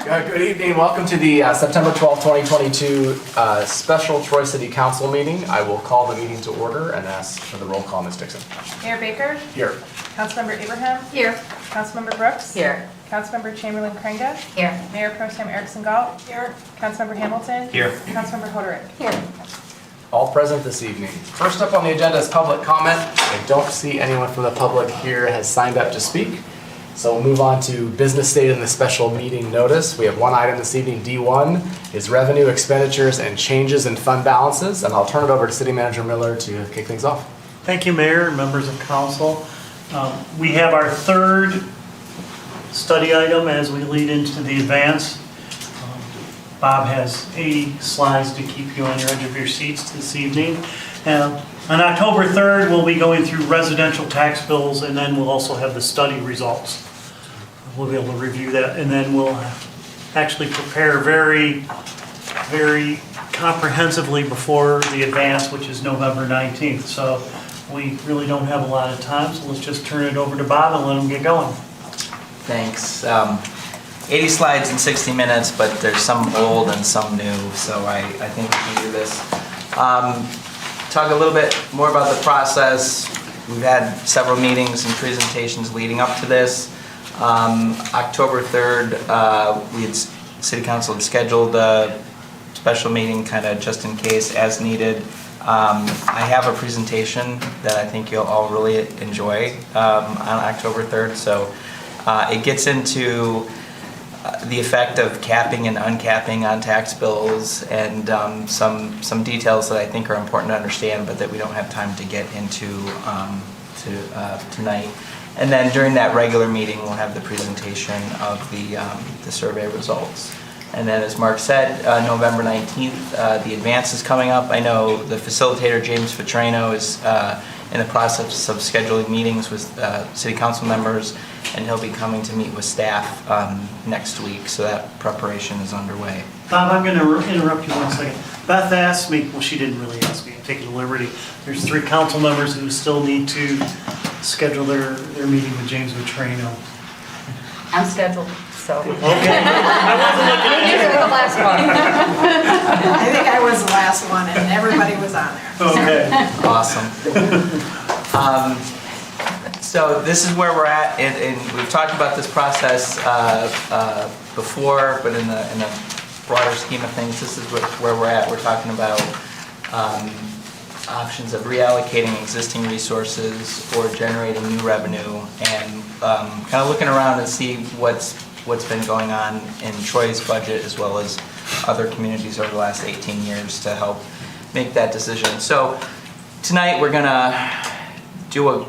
Good evening. Welcome to the September 12, 2022 special Troy City Council meeting. I will call the meeting to order and ask for the roll call, Ms. Dixon. Mayor Baker? Here. Councilmember Abraham? Here. Councilmember Brooks? Here. Councilmember Chamberlain Kringa? Here. Mayor Pro Tem Erickson Galt? Here. Councilmember Hamilton? Here. Councilmember Hoderick? Here. All present this evening. First up on the agenda is public comment. I don't see anyone from the public here has signed up to speak. So we'll move on to business stated in the special meeting notice. We have one item this evening, D1, is revenue, expenditures, and changes in fund balances. And I'll turn it over to City Manager Miller to kick things off. Thank you, Mayor and members of council. We have our third study item as we lead into the advance. Bob has 80 slides to keep you on your edge of your seats this evening. On October 3rd, we'll be going through residential tax bills, and then we'll also have the study results. We'll be able to review that, and then we'll actually prepare very, very comprehensively before the advance, which is November 19th. So we really don't have a lot of time, so let's just turn it over to Bob and let him get going. Thanks. 80 slides in 60 minutes, but there's some old and some new, so I think we can do this. Talk a little bit more about the process. We've had several meetings and presentations leading up to this. October 3rd, City Council had scheduled a special meeting kind of just in case as needed. I have a presentation that I think you'll all really enjoy on October 3rd. So it gets into the effect of capping and uncapping on tax bills and some details that I think are important to understand, but that we don't have time to get into tonight. And then during that regular meeting, we'll have the presentation of the survey results. And then, as Mark said, November 19th, the advance is coming up. I know the facilitator, James Petrino, is in the process of scheduling meetings with city council members, and he'll be coming to meet with staff next week, so that preparation is underway. Bob, I'm going to interrupt you 1 second. Beth asked me, well, she didn't really ask me, I'm taking the liberty. There's 3 council members who still need to schedule their meeting with James Petrino. I'm scheduled, so. Okay. I wasn't looking at You were the last one. I think I was the last one and everybody was on there. Okay. Awesome. So this is where we're at, and we've talked about this process before, but in the broader scheme of things, this is where we're at. We're talking about options of reallocating existing resources or generating new revenue, and kind of looking around and see what's been going on in Troy's budget as well as other communities over the last 18 years to help make that decision. So tonight we're gonna do a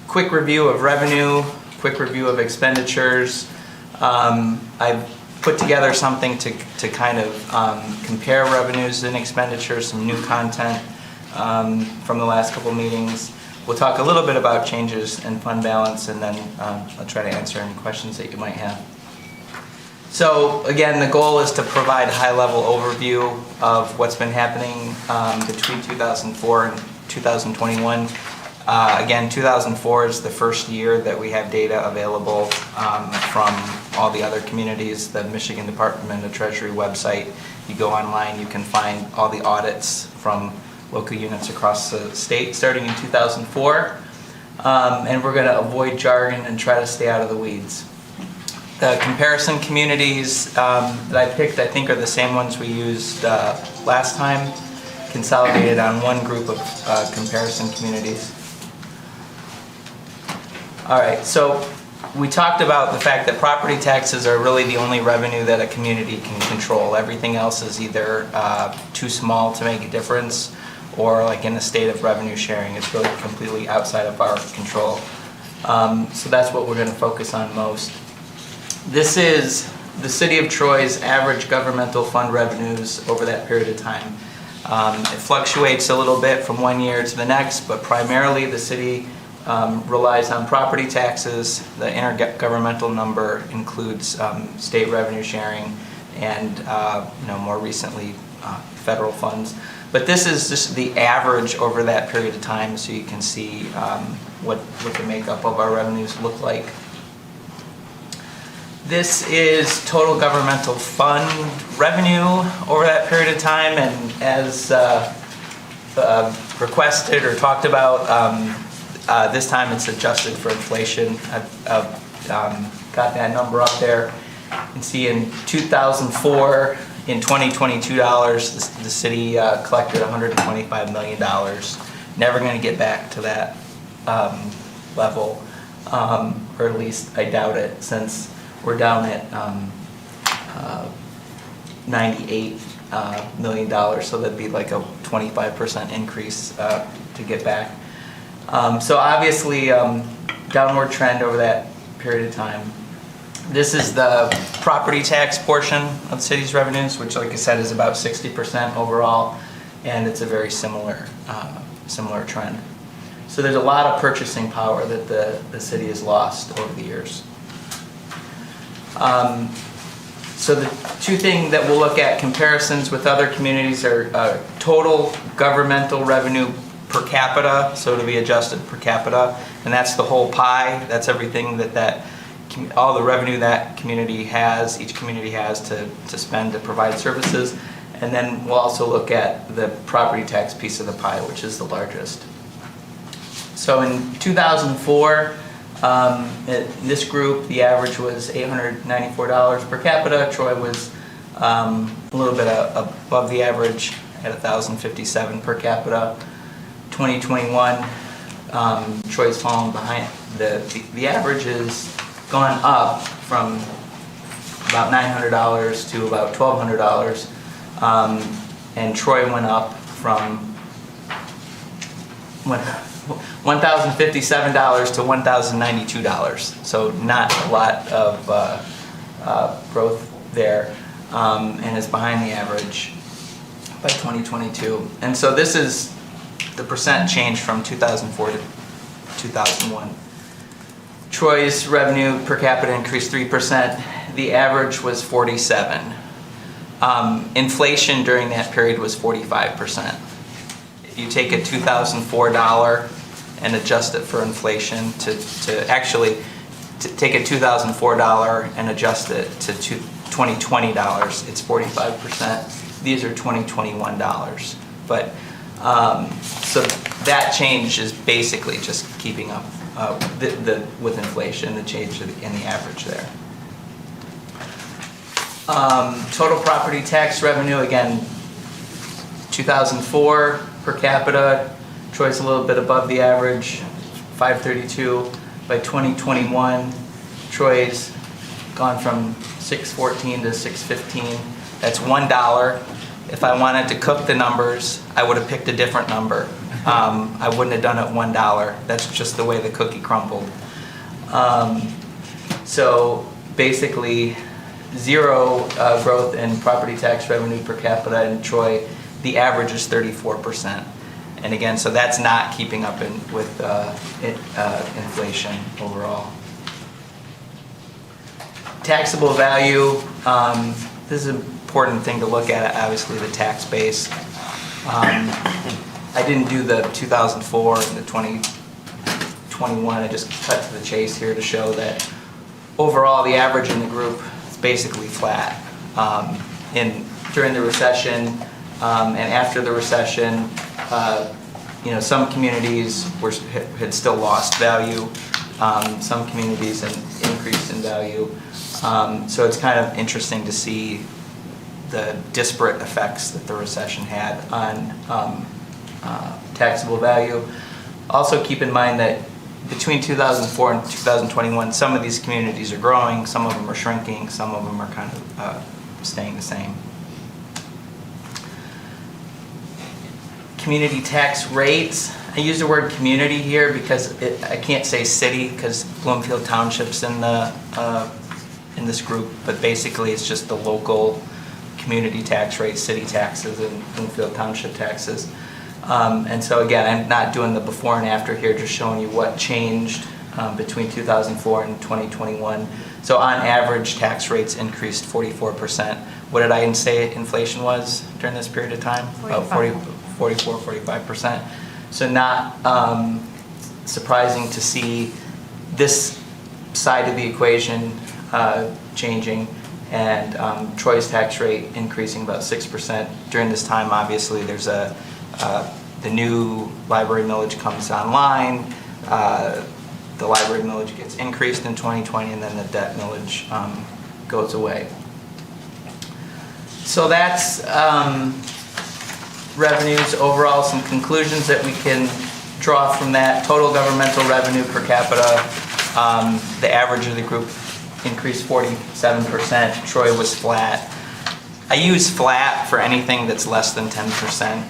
quick review of revenue, quick review of expenditures. I've put together something to kind of compare revenues and expenditures, some new content from the last couple meetings. We'll talk a little bit about changes in fund balance, and then I'll try to answer any questions that you might have. So again, the goal is to provide a high-level overview of what's been happening between 2004 and 2021. Again, 2004 is the first year that we have data available from all the other communities. The Michigan Department of Treasury website, you go online, you can find all the audits from local units across the state starting in 2004. And we're going to avoid jargon and try to stay out of the weeds. The comparison communities that I picked, I think, are the same ones we used last time, consolidated on one group of comparison communities. All right, so we talked about the fact that property taxes are really the only revenue that a community can control. Everything else is either too small to make a difference, or like in the state of revenue sharing, it's really completely outside of our control. So that's what we're going to focus on most. This is the City of Troy's average governmental fund revenues over that period of time. It fluctuates a little bit from one year to the next, but primarily the city relies on property taxes. The intergovernmental number includes state revenue sharing and more recently federal funds. But this is just the average over that period of time, so you can see what the makeup of our revenues look like. This is total governmental fund revenue over that period of time, and as requested or talked about, this time it's adjusted for inflation. I've got that number up there. You can see in 2004, in 2022 dollars, the city collected $125 million. Never going to get back to that level, or at least I doubt it, since we're down at $98 million, so that'd be like a 25% increase to get back. So obviously, downward trend over that period of time. This is the property tax portion of the city's revenues, which, like I said, is about 60% overall, and it's a very similar trend. So there's a lot of purchasing power that the city has lost over the years. So the two things that we'll look at, comparisons with other communities, are total governmental revenue per capita, so it'll be adjusted per capita, and that's the whole pie. That's everything all the revenue that community has, each community has to spend to provide services. And then we'll also look at the property tax piece of the pie, which is the largest. So in 2004, in this group, the average was $894 per capita. Troy was a little bit above the average at $1,057 per capita. 2021, Troy's fallen behind. The average has gone up from about $900 to about $1,200, and Troy went up from $1,057 to $1,092. So not a lot of growth there, and is behind the average by 2022. And so this is the percent change from 2004 to 2001. Troy's revenue per capita increased 3%. The average was 47. Inflation during that period was 45%. If you take a $2,004 and adjust it for inflation to take a $2,004 and adjust it to $2020, it's 45%. These are 2021 dollars. But so that change is basically just keeping up with inflation, the change in the average there. Total property tax revenue, again, 2004 per capita, Troy's a little bit above the average, $532. By 2021, Troy's gone from $614 to $615. That's $1. If I wanted to cook the numbers, I would have picked a different number. I wouldn't have done it $1. That's just the way the cookie crumbled. So basically, zero growth in property tax revenue per capita in Troy. The average is 34%. And again, so that's not keeping up with inflation overall. Taxable value. This is an important thing to look at, obviously, the tax base. I didn't do the 2004 and the 2021. I just cut to the chase here to show that overall the average in the group is basically flat. During the recession and after the recession, some communities had still lost value. Some communities increased in value. So it's kind of interesting to see the disparate effects that the recession had on taxable value. Also keep in mind that between 2004 and 2021, some of these communities are growing, some of them are shrinking, some of them are kind of staying the same. Community tax rates. I use the word community here because I can't say city because Bloomfield Township's in this group, but basically it's just the local community tax rate, city taxes and Bloomfield Township taxes. And so again, I'm not doing the before and after here, just showing you what changed between 2004 and 2021. So on average, tax rates increased 44%. What did I say inflation was during this period of time? About 45%. So not surprising to see this side of the equation changing, and Troy's tax rate increasing about 6%. During this time, obviously, there's the new library millage comes online, the library millage gets increased in 2020, and then the debt millage goes away. So that's revenues overall. Some conclusions that we can draw from that: total governmental revenue per capita, the average of the group increased 47%. Troy was flat. I use flat for anything that's less than 10%,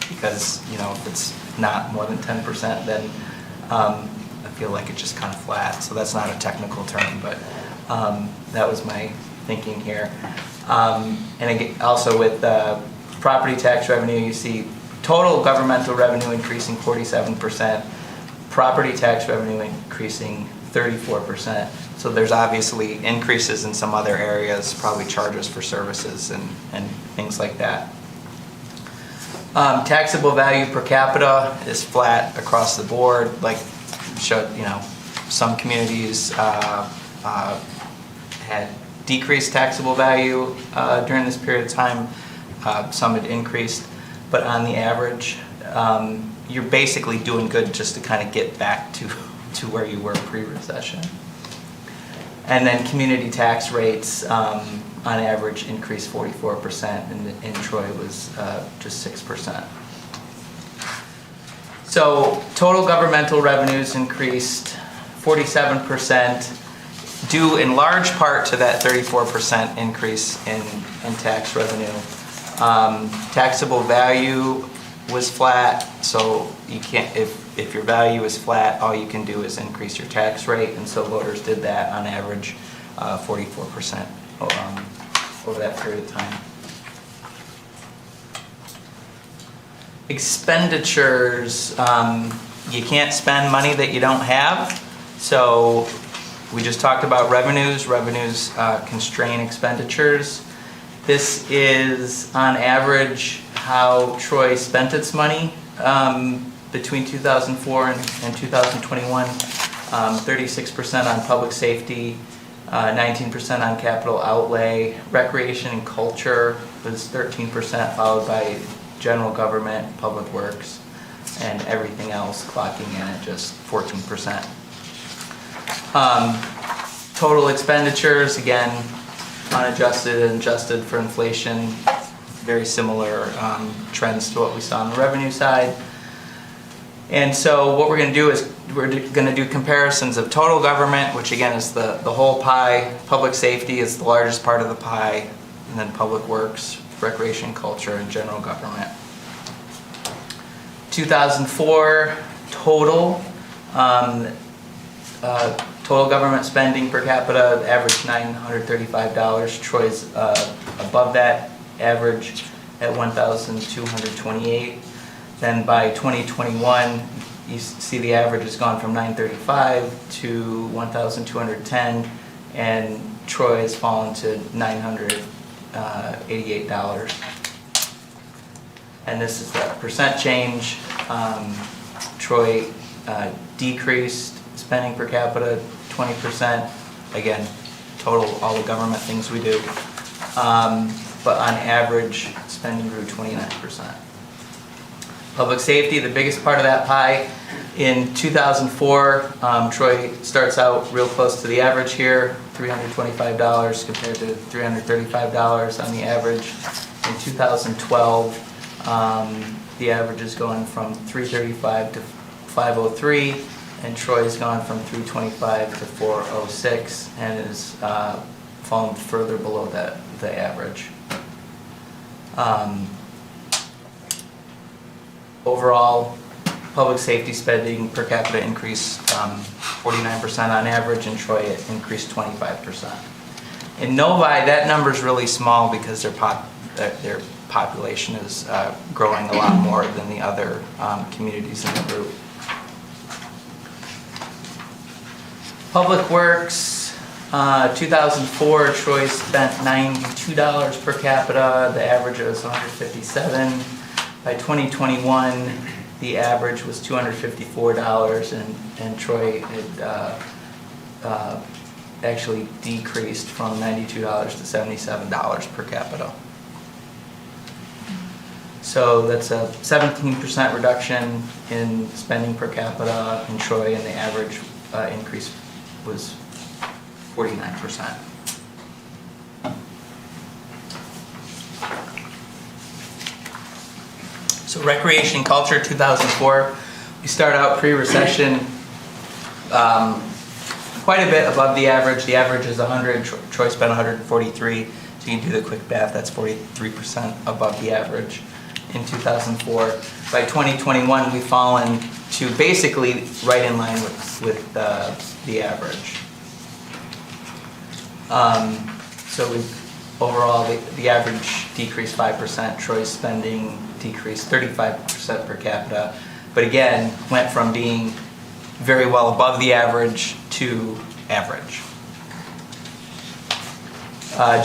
because if it's not more than 10%, then I feel like it's just kind of flat. So that's not a technical term, but that was my thinking here. And again, also with property tax revenue, you see total governmental revenue increasing 47%, property tax revenue increasing 34%. So there's obviously increases in some other areas, probably charges for services and things like that. Taxable value per capita is flat across the board. Like, some communities had decreased taxable value during this period of time. Some had increased, but on the average, you're basically doing good just to kind of get back to where you were pre-recession. And then community tax rates, on average, increased 44%, and in Troy was just 6%. So total governmental revenues increased 47%, due in large part to that 34% increase in tax revenue. Taxable value was flat, so you can't, if your value is flat, all you can do is increase your tax rate, and so voters did that on average 44% over that period of time. Expenditures, you can't spend money that you don't have, so we just talked about revenues. Revenues constrain expenditures. This is on average how Troy spent its money between 2004 and 2021. 36% on public safety, 19% on capital outlay. Recreation and culture was 13%, followed by general government, public works, and everything else clocking in at just 14%. Total expenditures, again, unadjusted and adjusted for inflation, very similar trends to what we saw on the revenue side. And so what we're going to do is we're going to do comparisons of total government, which again is the whole pie. Public safety is the largest part of the pie, and then public works, recreation, culture, and general government. 2004 total. Total government spending per capita averaged $935. Troy's above that average at $1,228. Then by 2021, you see the average has gone from $935 to $1,210, and Troy has fallen to $988. And this is the percent change. Troy decreased spending per capita 20%. Again, total all the government things we do. But on average, spending grew 29%. Public safety, the biggest part of that pie. In 2004, Troy starts out real close to the average here, $325 compared to $335 on the average. In 2012, the average is going from $335 to $503, and Troy's gone from $325 to $406, and is fallen further below the average. Overall, public safety spending per capita increased 49% on average, and Troy it increased 25%. In Novi, that number is really small because their population is growing a lot more than the other communities in the group. Public Works, 2004, Troy spent $92 per capita. The average was $157. By 2021, the average was $254, and Troy had actually decreased from $92 to $77 per capita. So that's a 17% reduction in spending per capita in Troy, and the average increase was 49%. So recreation and culture, 2004, we start out pre-recession quite a bit above the average. The average is 100, Troy spent 143, so you can do the quick math, that's 43% above the average in 2004. By 2021, we've fallen to basically right in line with the average. So overall, the average decreased 5%, Troy's spending decreased 35% per capita, but again, went from being very well above the average to average.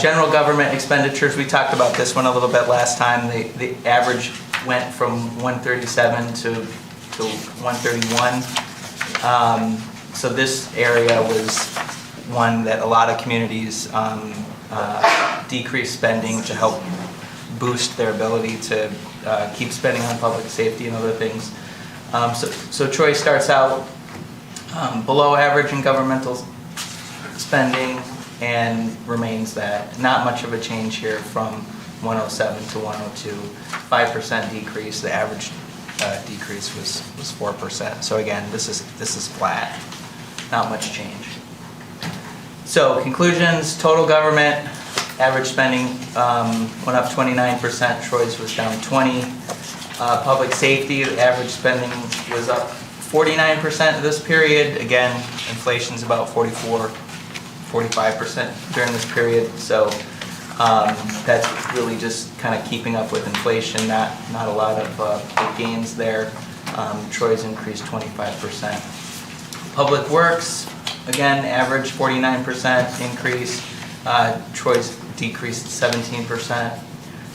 General government expenditures, we talked about this one a little bit last time. The average went from 137 to 131. So this area was one that a lot of communities decreased spending to help boost their ability to keep spending on public safety and other things. So Troy starts out below average in governmental spending and remains that. Not much of a change here from 107 to 102. 5% decrease. The average decrease was 4%. So again, this is flat. Not much change. So conclusions: total government average spending went up 29%. Troy's was down 20. Public safety, the average spending was up 49% this period. Again, inflation's about 45% during this period. So that's really just kind of keeping up with inflation. Not a lot of big gains there. Troy's increased 25%. Public works, again, average 49% increase. Troy's decreased 17%.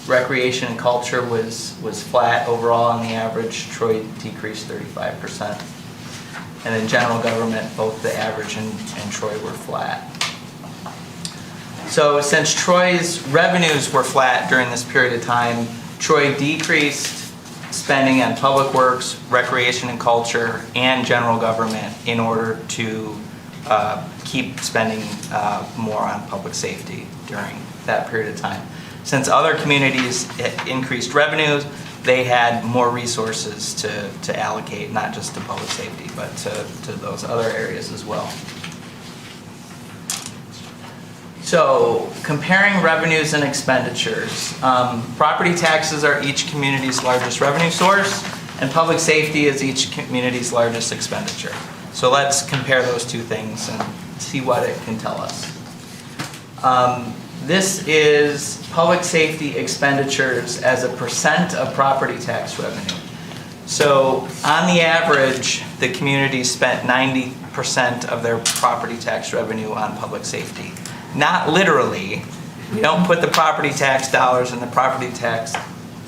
Recreation and culture was flat overall on the average. Troy decreased 35%. And then general government, both the average and Troy were flat. So since Troy's revenues were flat during this period of time, Troy decreased spending on public works, recreation and culture, and general government in order to keep spending more on public safety during that period of time. Since other communities increased revenues, they had more resources to allocate, not just to public safety, but to those other areas as well. So, comparing revenues and expenditures. Property taxes are each community's largest revenue source, and public safety is each community's largest expenditure. So let's compare those two things and see what it can tell us. This is public safety expenditures as a percent of property tax revenue. So on the average, the community spent 90% of their property tax revenue on public safety. Not literally. We don't put the property tax dollars in the property tax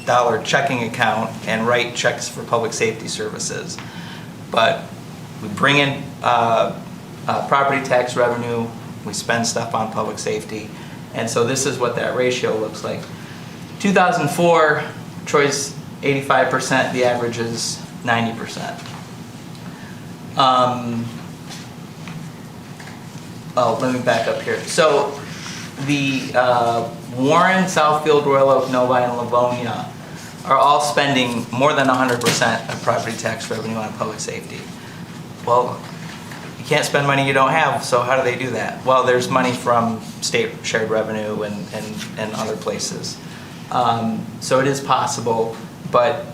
dollar checking account and write checks for public safety services. But we bring in property tax revenue, we spend stuff on public safety, and so this is what that ratio looks like. 2004, Troy's 85%, the average is 90%. Let me back up here. So the Warren, Southfield, Royal Oak, Novi, and Livonia are all spending more than 100% of property tax revenue on public safety. Well, you can't spend money you don't have, so how do they do that? Well, there's money from state shared revenue and other places. So it is possible, but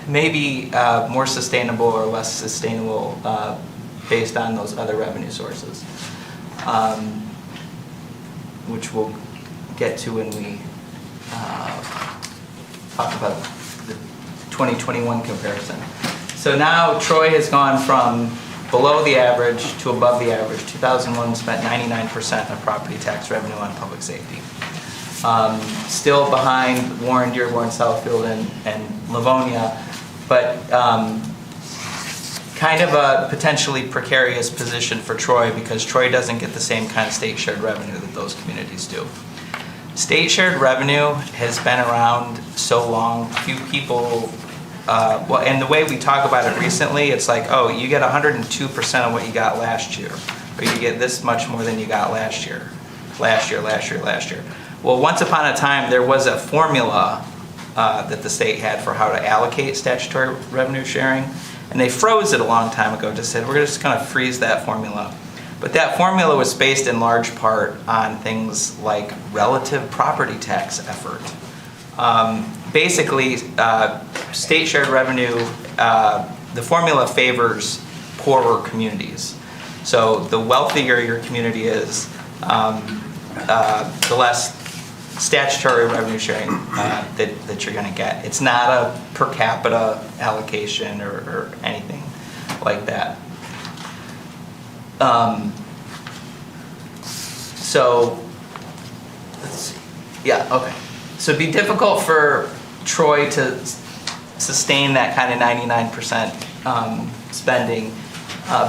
maybe more sustainable or less sustainable based on those other revenue sources, which we'll get to when we talk about the 2021 comparison. So now Troy has gone from below the average to above the average. 2001 spent 99% of property tax revenue on public safety. Still behind Warren, Dearborn, Southfield, and Livonia, but kind of a potentially precarious position for Troy because Troy doesn't get the same kind of state shared revenue that those communities do. State shared revenue has been around so long, few people, well, and the way we talk about it recently, it's like, oh, you get 102% of what you got last year, or you get this much more than you got last year. Well, once upon a time, there was a formula that the state had for how to allocate statutory revenue sharing, and they froze it a long time ago, just said, we're just gonna freeze that formula. But that formula was based in large part on things like relative property tax effort. Basically, state shared revenue, the formula favors poorer communities. So the wealthier your community is, the less statutory revenue sharing that you're gonna get. It's not a per capita allocation or anything like that. So, let's see. Yeah, okay. So it'd be difficult for Troy to sustain that kind of 99% spending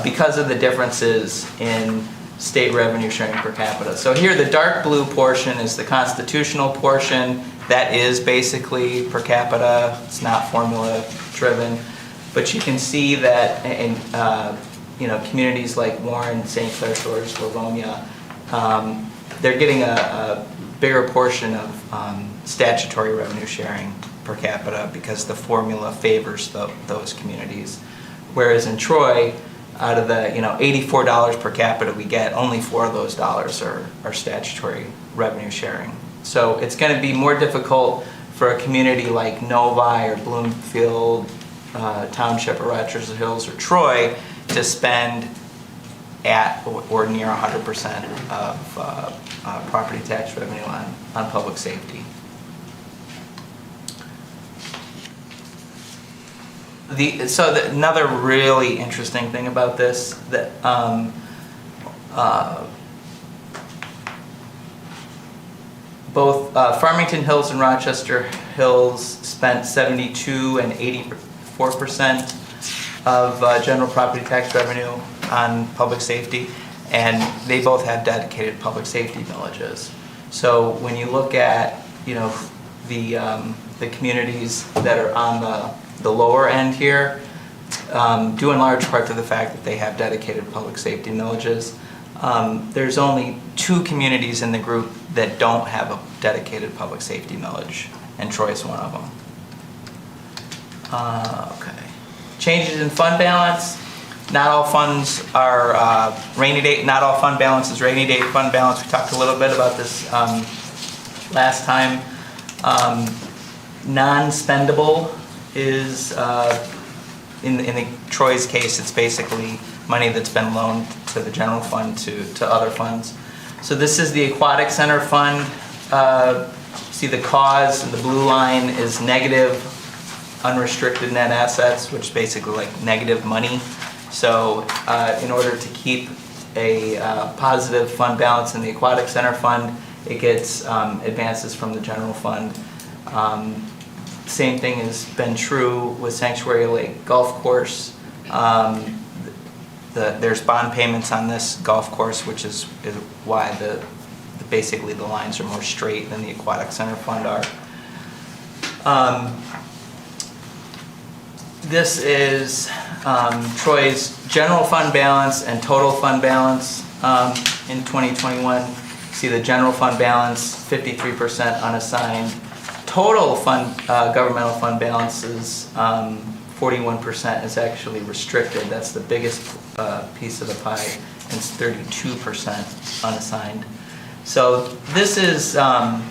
because of the differences in state revenue sharing per capita. So here, the dark blue portion is the constitutional portion. That is basically per capita. It's not formula driven. But you can see that in communities like Warren, St. Clair Shores, Livonia, they're getting a bigger portion of statutory revenue sharing per capita because the formula favors those communities. Whereas in Troy, out of the $84 per capita we get, only 4 of those dollars are statutory revenue sharing. So it's going to be more difficult for a community like Novi or Bloomfield Township or Rochester Hills or Troy to spend at or near 100% of property tax revenue on public safety. Another really interesting thing about this that both Farmington Hills and Rochester Hills spent 72 and 84% of general property tax revenue on public safety, and they both have dedicated public safety villages. So when you look at the communities that are on the lower end here, due in large part to the fact that they have dedicated public safety villages, there's only 2 communities in the group that don't have a dedicated public safety village, and Troy's one of them. Okay. Changes in fund balance. Not all funds are rainy day. Not all fund balance is rainy day fund balance. We talked a little bit about this last time. Non-spendable is in the Troy's case, it's basically money that's been loaned to the general fund to other funds. So this is the Aquatic Center Fund. See the cause, the blue line is negative unrestricted net assets, which is basically like negative money. So in order to keep a positive fund balance in the Aquatic Center Fund, it gets advances from the general fund. Same thing has been true with Sanctuary Lake Golf Course. There's bond payments on this golf course, which is why basically the lines are more straight than the Aquatic Center Fund are. This is Troy's general fund balance and total fund balance in 2021. See the general fund balance, 53% unassigned. Total fund, governmental fund balance is 41% is actually restricted. That's the biggest piece of the pie, and it's 32% unassigned. So this is, I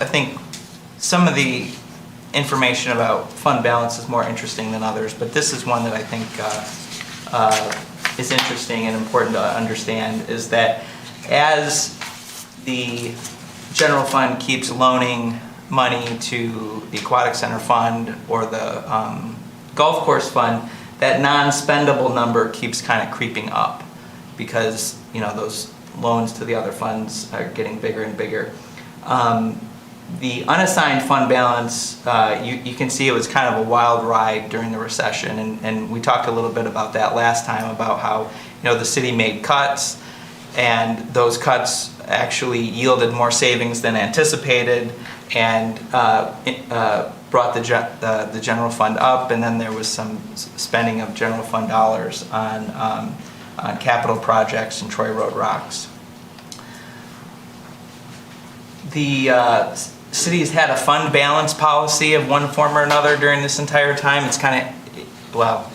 think, some of the information about fund balance is more interesting than others, but this is one that I think is interesting and important to understand, is that as the general fund keeps loaning money to the Aquatic Center Fund or the golf course fund, that non-spendable number keeps kind of creeping up because those loans to the other funds are getting bigger and bigger. The unassigned fund balance, you can see it was kind of a wild ride during the recession, and we talked a little bit about that last time, about how the city made cuts, and those cuts actually yielded more savings than anticipated, and brought the general fund up, and then there was some spending of general fund dollars on capital projects and Troy Road rocks. The city's had a fund balance policy of one form or another during this entire time. It's kind of, well,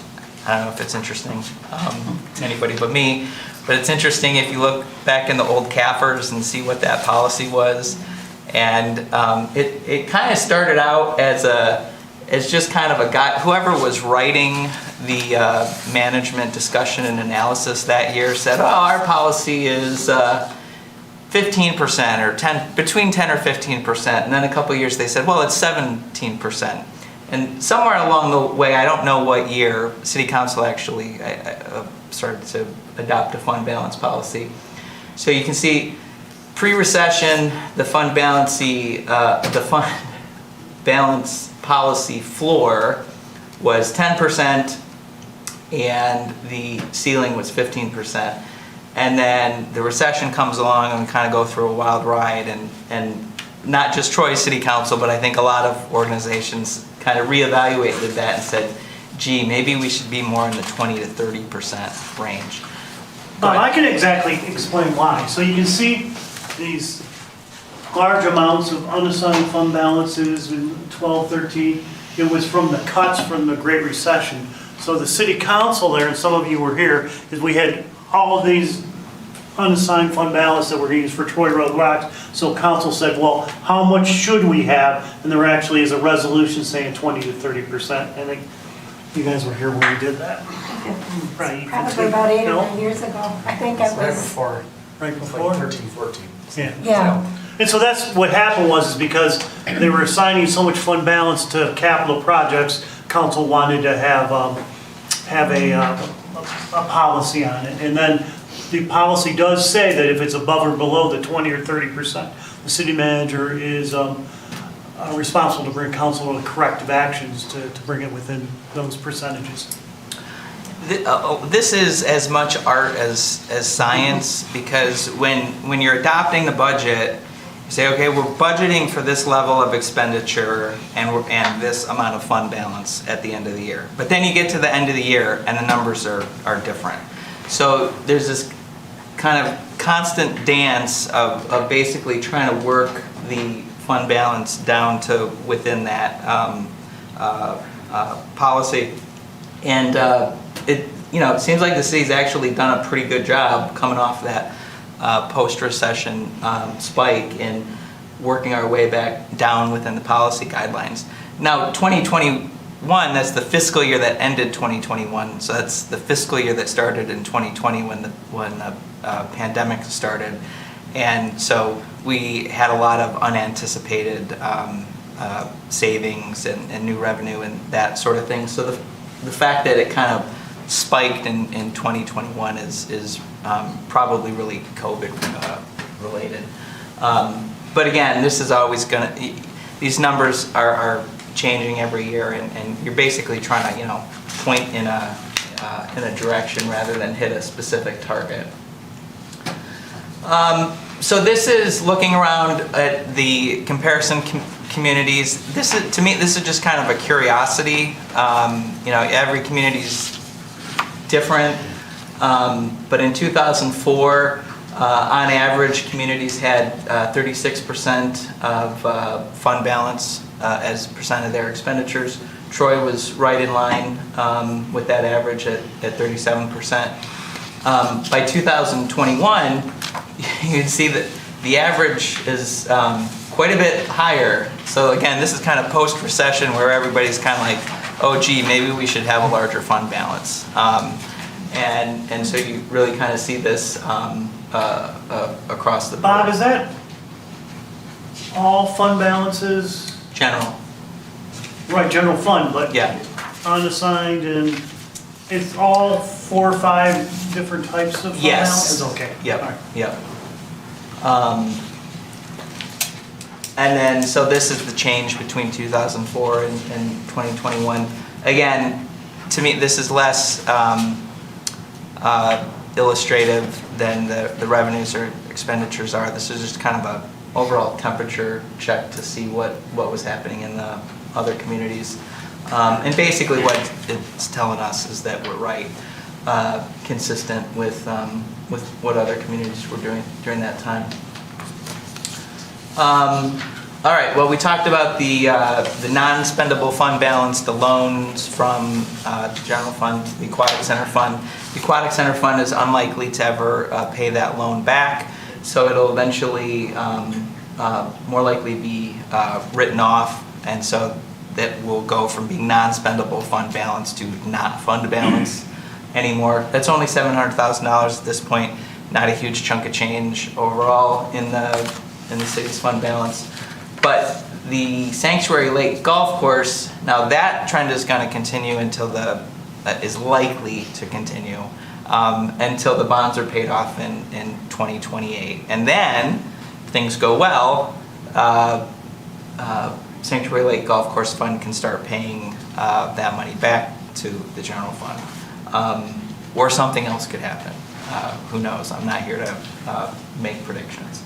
I don't know if it's interesting to anybody but me, but it's interesting if you look back in the old CAFRs and see what that policy was. And it kind of started out as just kind of a guy, whoever was writing the management discussion and analysis that year said, oh, our policy is 15% or between 10 or 15%. And then a couple of years they said, well, it's 17%. And somewhere along the way, I don't know what year, City Council actually started to adopt a fund balance policy. So you can see pre-recession, the fund balance policy floor was 10% and the ceiling was 15%. And then the recession comes along and we kind of go through a wild ride, and not just Troy City Council, but I think a lot of organizations kind of reevaluated that and said, gee, maybe we should be more in the 20 to 30% range. Bob, I can exactly explain why. So you can see these large amounts of unassigned fund balances in 12, 13. It was from the cuts from the Great Recession. So the City Council there, and some of you were here, is we had all of these unassigned fund balance that were used for Troy Road rocks. So council said, well, how much should we have? And there actually is a resolution saying 20 to 30%. I think you guys were here when we did that. Right. Probably about 8 or 9 years ago. I think it Right was, before, Right like before? 13, 14. yeah. And so that's what happened was because they were assigning so much fund balance to capital projects, council wanted to have a policy on it. And then the policy does say that if it's above or below the 20 or 30%, the city manager is responsible to bring council to corrective actions to bring it within those percentages. This is as much art as science, because when you're adopting the budget, you say, okay, we're budgeting for this level of expenditure and this amount of fund balance at the end of the year. But then you get to the end of the year and the numbers are different. So there's this kind of constant dance of basically trying to work the fund balance down to within that policy. And it seems like the city's actually done a pretty good job coming off that post-recession spike and working our way back down within the policy guidelines. Now, 2021, that's the fiscal year that ended 2021. So that's the fiscal year that started in 2020 when the pandemic started. And so we had a lot of unanticipated savings and new revenue and that sort of thing. So the fact that it kind of spiked in 2021 is probably really COVID related. But again, this is always these numbers are changing every year, and you're basically trying to point in a direction rather than hit a specific target. So this is looking around at the comparison communities. To me, this is just kind of a curiosity. Every community's different, but in 2004, on average, communities had 36% of fund balance as percent of their expenditures. Troy was right in line with that average at 37%. By 2021, you can see that the average is quite a bit higher. So again, this is kind of post-recession where everybody's kind of like, oh gee, maybe we should have a larger fund balance. And so you really kind of see this across the board. Bob, is that all fund balances? General. Right, general fund, but Yeah. unassigned, and it's all 4 or 5 different types of fund Yes. balances? Okay. Yep. All right. Yep. And then, so this is the change between 2004 and 2021. Again, to me, this is less illustrative than the revenues or expenditures are. This is just kind of a overall temperature check to see what was happening in the other communities. And basically what it's telling us is that we're right, consistent with what other communities were doing during that time. All right, well, we talked about the non-spendable fund balance, the loans from the general fund to the aquatic center fund. The aquatic center fund is unlikely to ever pay that loan back, so it'll eventually more likely be written off, and so that will go from being non-spendable fund balance to not fund balance anymore. That's only $700,000 at this point, not a huge chunk of change overall in the city's fund balance. But the Sanctuary Lake Golf Course, now that trend is going to continue until is likely to continue until the bonds are paid off in 2028. And then, if things go well, Sanctuary Lake Golf Course Fund can start paying that money back to the general fund. Or something else could happen. Who knows? I'm not here to make predictions.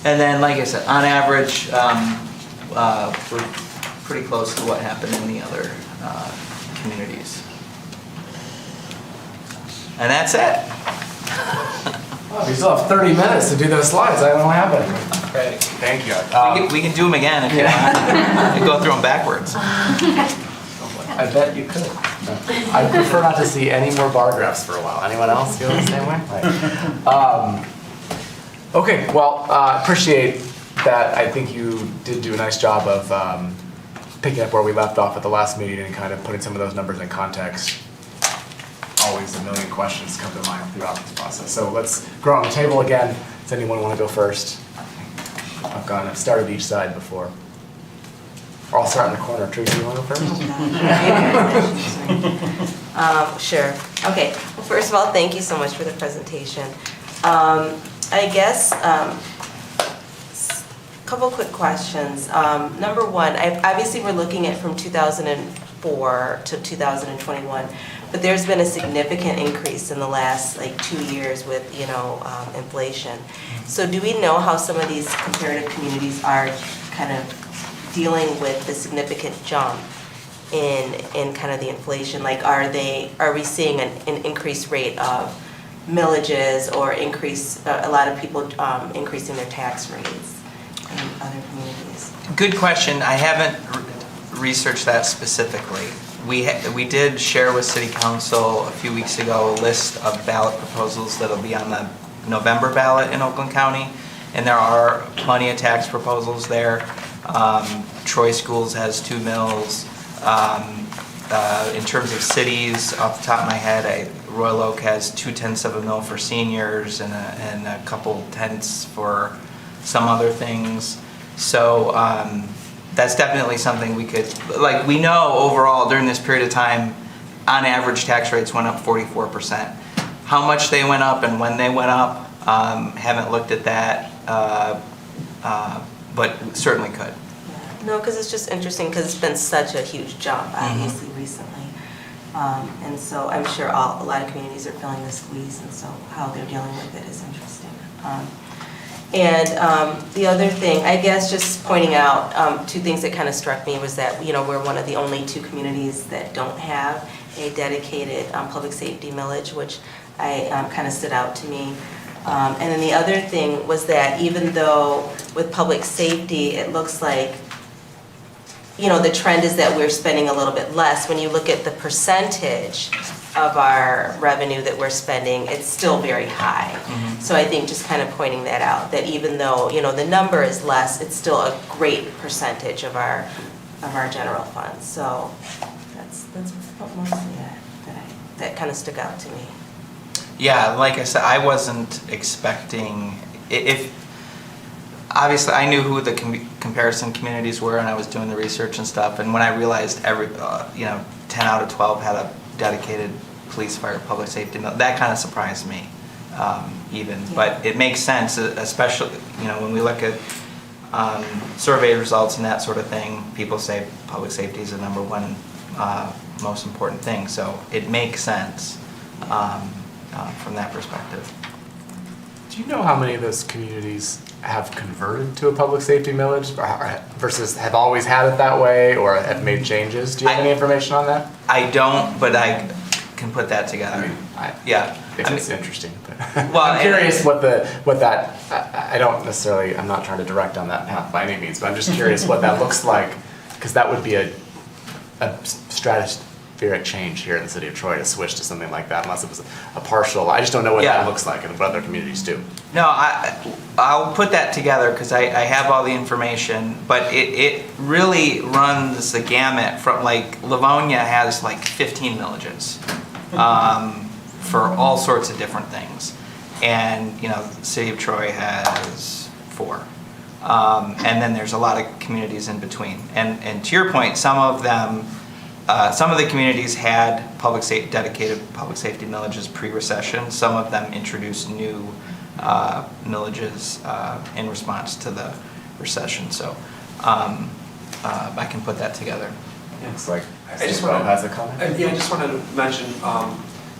And then, like I said, on average, we're pretty close to what happened in the other communities. And that's it. Oh, we still have 30 minutes to do those slides. I don't know what happened. Great. Thank you. We can do them again if you want. You go through them backwards. I bet you could. I prefer not to see any more bar graphs for a while. Anyone else feel the same way? Right. Okay, well, appreciate that. I think you did do a nice job of picking up where we left off at the last meeting and kind of putting some of those numbers in context. Always a million questions come to mind throughout this process. So let's go on the table again. Does anyone want to go first? I've started each side before. Or I'll start in the corner. Tracy, you want to go first? Sure. Okay. Well, first of all, thank you so much for the presentation. I guess a couple quick questions. Number one, obviously we're looking at from 2004 to 2021, but there's been a significant increase in the last 2 years with inflation. So do we know how some of these comparative communities are kind of dealing with the significant jump in kind of the inflation? Like, are we seeing an increased rate of millages or a lot of people increasing their tax rates in other communities? Good question. I haven't researched that specifically. We did share with City Council a few weeks ago a list of ballot proposals that'll be on the November ballot in Oakland County, and there are plenty of tax proposals there. Troy Schools has 2 mills. In terms of cities, off the top of my head, Royal Oak has 2/10 of a mill for seniors and a couple tenths for some other things. So that's definitely something we could, we know overall during this period of time, on average tax rates went up 44%. How much they went up and when they went up, haven't looked at that, but certainly could. No, because it's just interesting because it's been such a huge jump, obviously, recently. And so I'm sure a lot of communities are feeling the squeeze, and so how they're dealing with it is interesting. The other thing, I guess just pointing out, 2 things that kind of struck me was that, we're one of the only 2 communities that don't have a dedicated public safety millage, which kind of stood out to me. And then the other thing was that even though with public safety, it looks like the trend is that we're spending a little bit less. When you look at the percentage of our revenue that we're spending, it's still very high. Mm-hmm. So I think just kind of pointing that out, that even though, the number is less, it's still a great percentage of our general funds. So that's mostly that kind of stuck out to me. Yeah, like I said, I wasn't expecting, obviously, I knew who the comparison communities were, and I was doing the research and stuff. And when I realized 10 out of 12 had a dedicated police, fire, public safety, that kind of surprised me, even. Yeah. But it makes sense, especially when we look at survey results and that sort of thing, people say public safety is the number one most important thing. So it makes sense from that perspective. Do you know how many of those communities have converted to a public safety millage versus have always had it that way or have made changes? Do you have any information on that? I don't, but I can put that together. Yeah. It's interesting. But Well, I'm curious what that, I don't necessarily, I'm not trying to direct on that path by any means, but I'm just curious what that looks like, because that would be a stratospheric change here in the city of Troy to switch to something like that, unless it was a partial. I just don't know what that looks like and what other communities do. No, I'll put that together because I have all the information, but it really runs the gamut from, like, Livonia has like 15 villages for all sorts of different things. And, the city of Troy has 4. And then there's a lot of communities in between. And to your point, some of the communities had dedicated public safety millages pre-recession. Some of them introduced new millages in response to the recession. So I can put that together. It's like, I just Rob wanted, has a comment? I just wanted to mention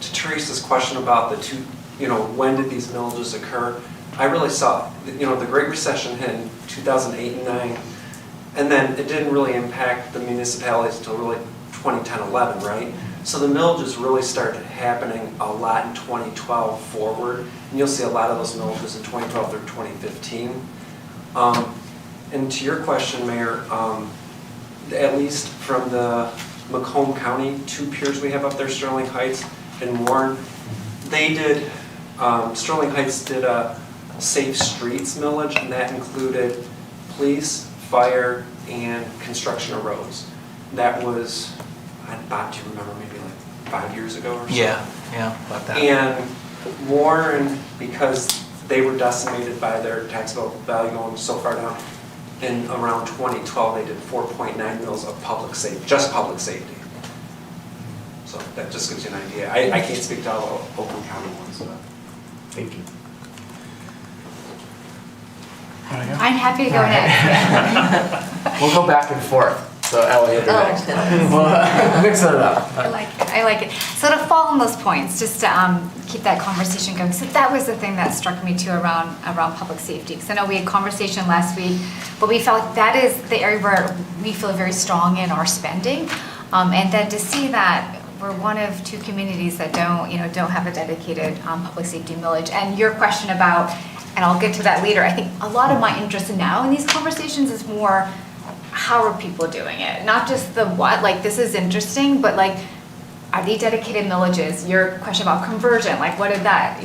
to Teresa's question about the two, when did these millages occur? I really saw, the Great Recession hit in 2008 and 9, and then it didn't really impact the municipalities until really 2010-11, right? So the millages really started happening a lot in 2012 forward, and you'll see a lot of those millages in 2012 through 2015. And to your question, Mayor, at least from the Macomb County 2 peers we have up there, Sterling Heights and Warren, they did, Sterling Heights did a Safe Streets millage, and that included police, fire, and construction of roads. That was, Bob, do you remember, maybe like 5 years ago or so? Yeah, about that. And Warren, because they were decimated by their taxable value going so far down, in around 2012, they did 4.9 mils of public safety, just public safety. So that just gives you an idea. I can't speak to all the Oakland County ones, but. Thank you. I'm happy to go next. We'll go back and forth. So Ellie, you'll go next. We'll mix it up. I like it. So to fall on those points, just to keep that conversation going. So that was the thing that struck me too around public safety. Because I know we had conversation last week, but we felt like that is the area where we feel very strong in our spending. And then to see that we're one of 2 communities that don't have a dedicated public safety millage. And your question about, and I'll get to that later, I think a lot of my interest now in these conversations is more, how are people doing it? Not just the what, like this is interesting, but like, are they dedicated millages? Your question about conversion, like what did that,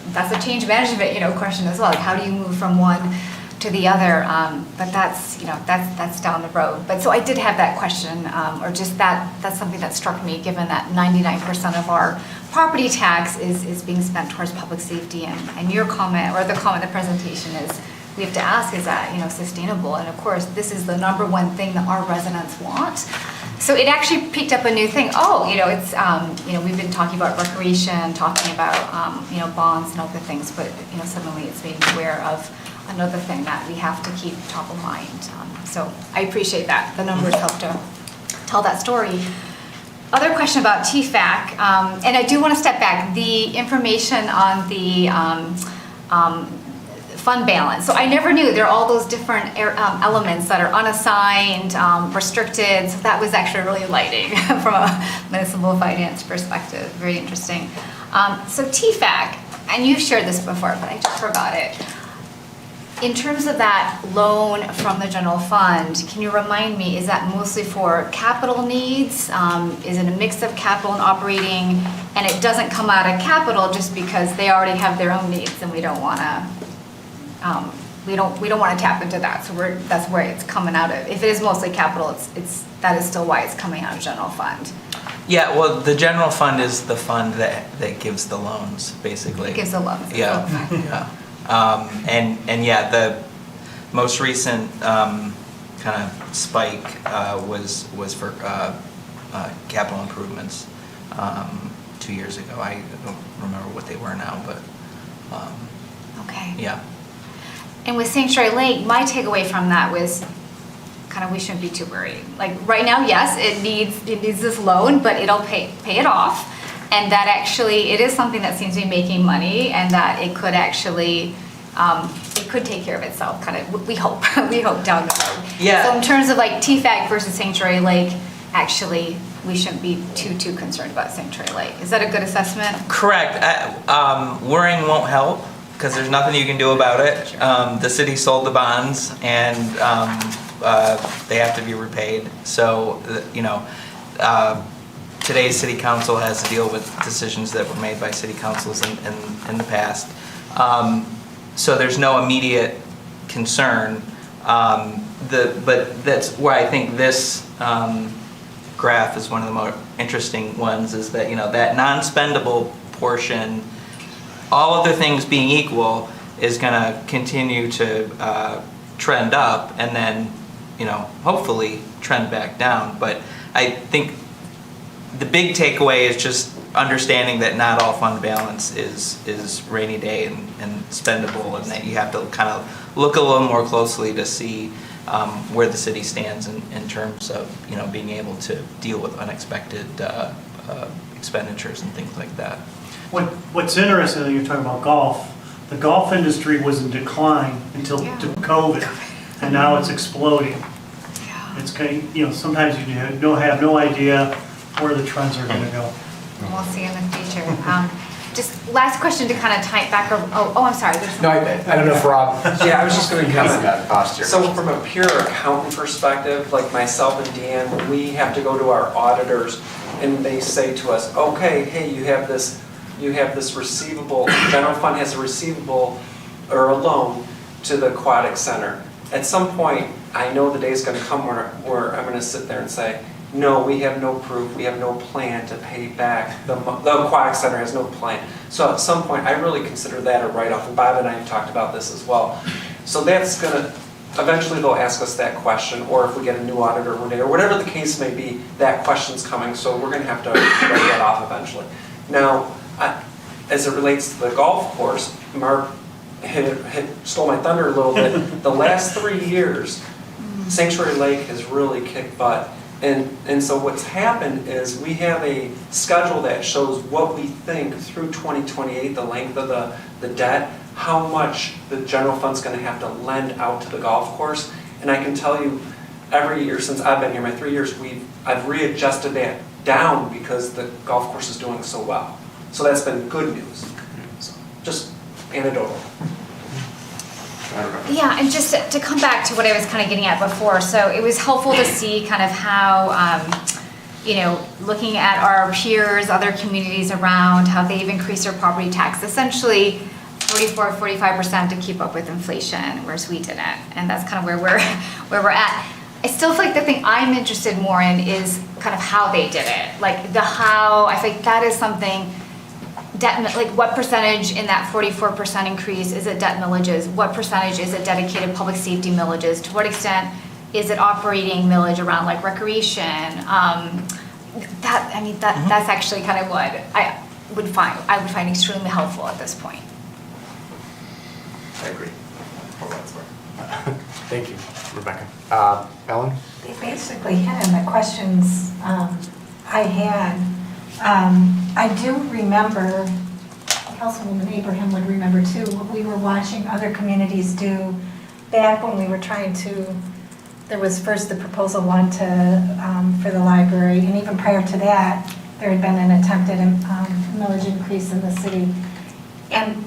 that's a change management, question as well. Like how do you move from one to the other? But that's, that's down the road. But so I did have that question, or just that's something that struck me, given that 99% of our property tax is being spent towards public safety. And your comment, or the comment in the presentation is, we have to ask, is that sustainable? And of course, this is the number one thing that our residents want. So it actually picked up a new thing. Oh, it's we've been talking about recreation, talking about bonds and other things, but suddenly it's made me aware of another thing that we have to keep top of mind. So I appreciate that. The numbers help to tell that story. Other question about TFAC, and I do want to step back. The information on the fund balance. So I never knew there are all those different elements that are unassigned, restricted. So that was actually really enlightening from a municipal finance perspective. Very interesting. So TFAC, and you've shared this before, but I just forgot it. In terms of that loan from the general fund, can you remind me, is that mostly for capital needs? Is it a mix of capital and operating? And it doesn't come out of capital just because they already have their own needs and we don't want to we don't want to tap into that. So that's where it's coming out of. If it is mostly capital, that is still why it's coming out of general fund. Yeah, well, the general fund is the fund that gives the loans, basically. It gives the loans. Yeah, yeah. And yeah, the most recent kind of spike was for capital improvements 2 years ago. I don't remember what they were now, but Okay. yeah. And with Sanctuary Lake, my takeaway from that was kind of we shouldn't be too worried. Like right now, yes, it needs this loan, but it'll pay it off. And that actually, it is something that seems to be making money and that it could actually, it could take care of itself, kind of, we hope, we hope down the road. Yeah. So in terms of like TFAC versus Sanctuary Lake, actually, we shouldn't be too concerned about Sanctuary Lake. Is that a good assessment? Correct. Worrying won't help because there's nothing you can do about it. The city sold the bonds and they have to be repaid. So, today's city council has to deal with decisions that were made by city councils in the past. So there's no immediate concern. But that's where I think this graph is one of the more interesting ones, is that, that non-spendable portion, all other things being equal, is going to continue to trend up and then, hopefully trend back down. But I think the big takeaway is just understanding that not all fund balance is rainy day and spendable, and that you have to kind of look a little more closely to see where the city stands in terms of being able to deal with unexpected expenditures and things like that. What's interesting, you're talking about golf. The golf industry was in decline until COVID, and now it's exploding. It's sometimes you don't have no idea where the trends are going to go. We'll see in the future. Just last question to kind of tie it back over. Oh, I'm sorry. No, I don't know if Rob. Yeah, I was just going to has comment. that posture. So from a pure accountant perspective, like myself and Deanne, when we have to go to our auditors and they say to us, okay, hey, you have this receivable, general fund has a receivable or a loan to the aquatic center. At some point, I know the day is going to come where I'm going to sit there and say, no, we have no proof, we have no plan to pay back. The aquatic center has no plan. So at some point, I really consider that a write-off, and Bob and I have talked about this as well. So that's going to, eventually they'll ask us that question, or if we get a new auditor one day, or whatever the case may be, that question's coming, so we're going to have to write that off eventually. Now, as it relates to the golf course, Mark stole my thunder a little bit. The last 3 years, Sanctuary Lake has really kicked butt. And so what's happened is we have a schedule that shows what we think through 2028, the length of the debt, how much the general fund's going to have to lend out to the golf course. And I can tell you, every year since I've been here, my 3 years, I've readjusted that down because the golf course is doing so well. So that's been good news. So just anecdotal. Yeah, and just to come back to what I was kind of getting at before, so it was helpful to see kind of how, looking at our peers, other communities around, how they've increased their property tax, essentially 45% to keep up with inflation, whereas we didn't, and that's kind of where we're at. I still feel like the thing I'm interested more in is kind of how they did it, like the how. I think that is something. Like what percentage in that 44% increase is it debt millages? What percentage is it dedicated public safety millages? To what extent is it operating millage around like recreation? That's actually kind of what I would find extremely helpful at this point. I agree. Thank you, Rebecca. Ellen? They basically hit on the questions I had. I do remember, Councilwoman Abraham would remember too, what we were watching other communities do back when we were trying to, there was first the proposal one for the library, and even prior to that, there had been an attempted millage increase in the city. And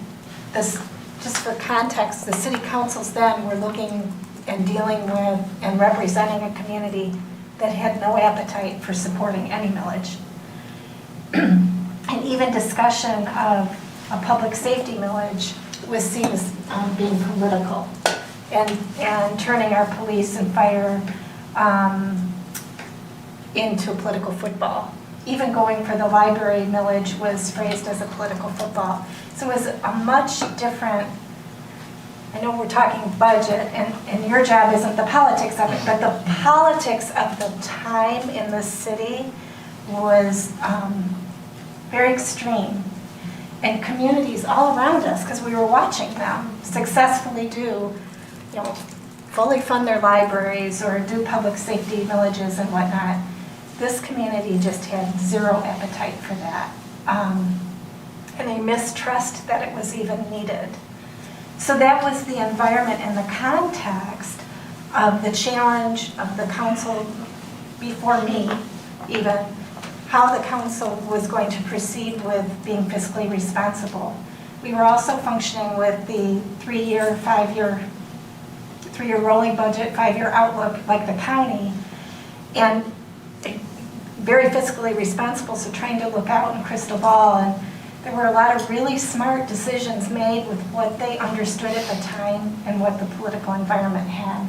this, just for context, the city councils then were looking and dealing with and representing a community that had no appetite for supporting any millage. And even discussion of a public safety millage was seen as being political and turning our police and fire into political football. Even going for the library millage was phrased as a political football. So it was a much different, I know we're talking budget, and your job isn't the politics of it, but the politics of the time in the city was very extreme. And communities all around us, because we were watching them successfully do fully fund their libraries or do public safety villages and whatnot. This community just had zero appetite for that. And a mistrust that it was even needed. So that was the environment and the context of the challenge of the council before me, even, how the council was going to proceed with being fiscally responsible. We were also functioning with the three-year rolling budget, 5-year outlook like the county, and very fiscally responsible, so trying to look out in crystal ball. And there were a lot of really smart decisions made with what they understood at the time and what the political environment had.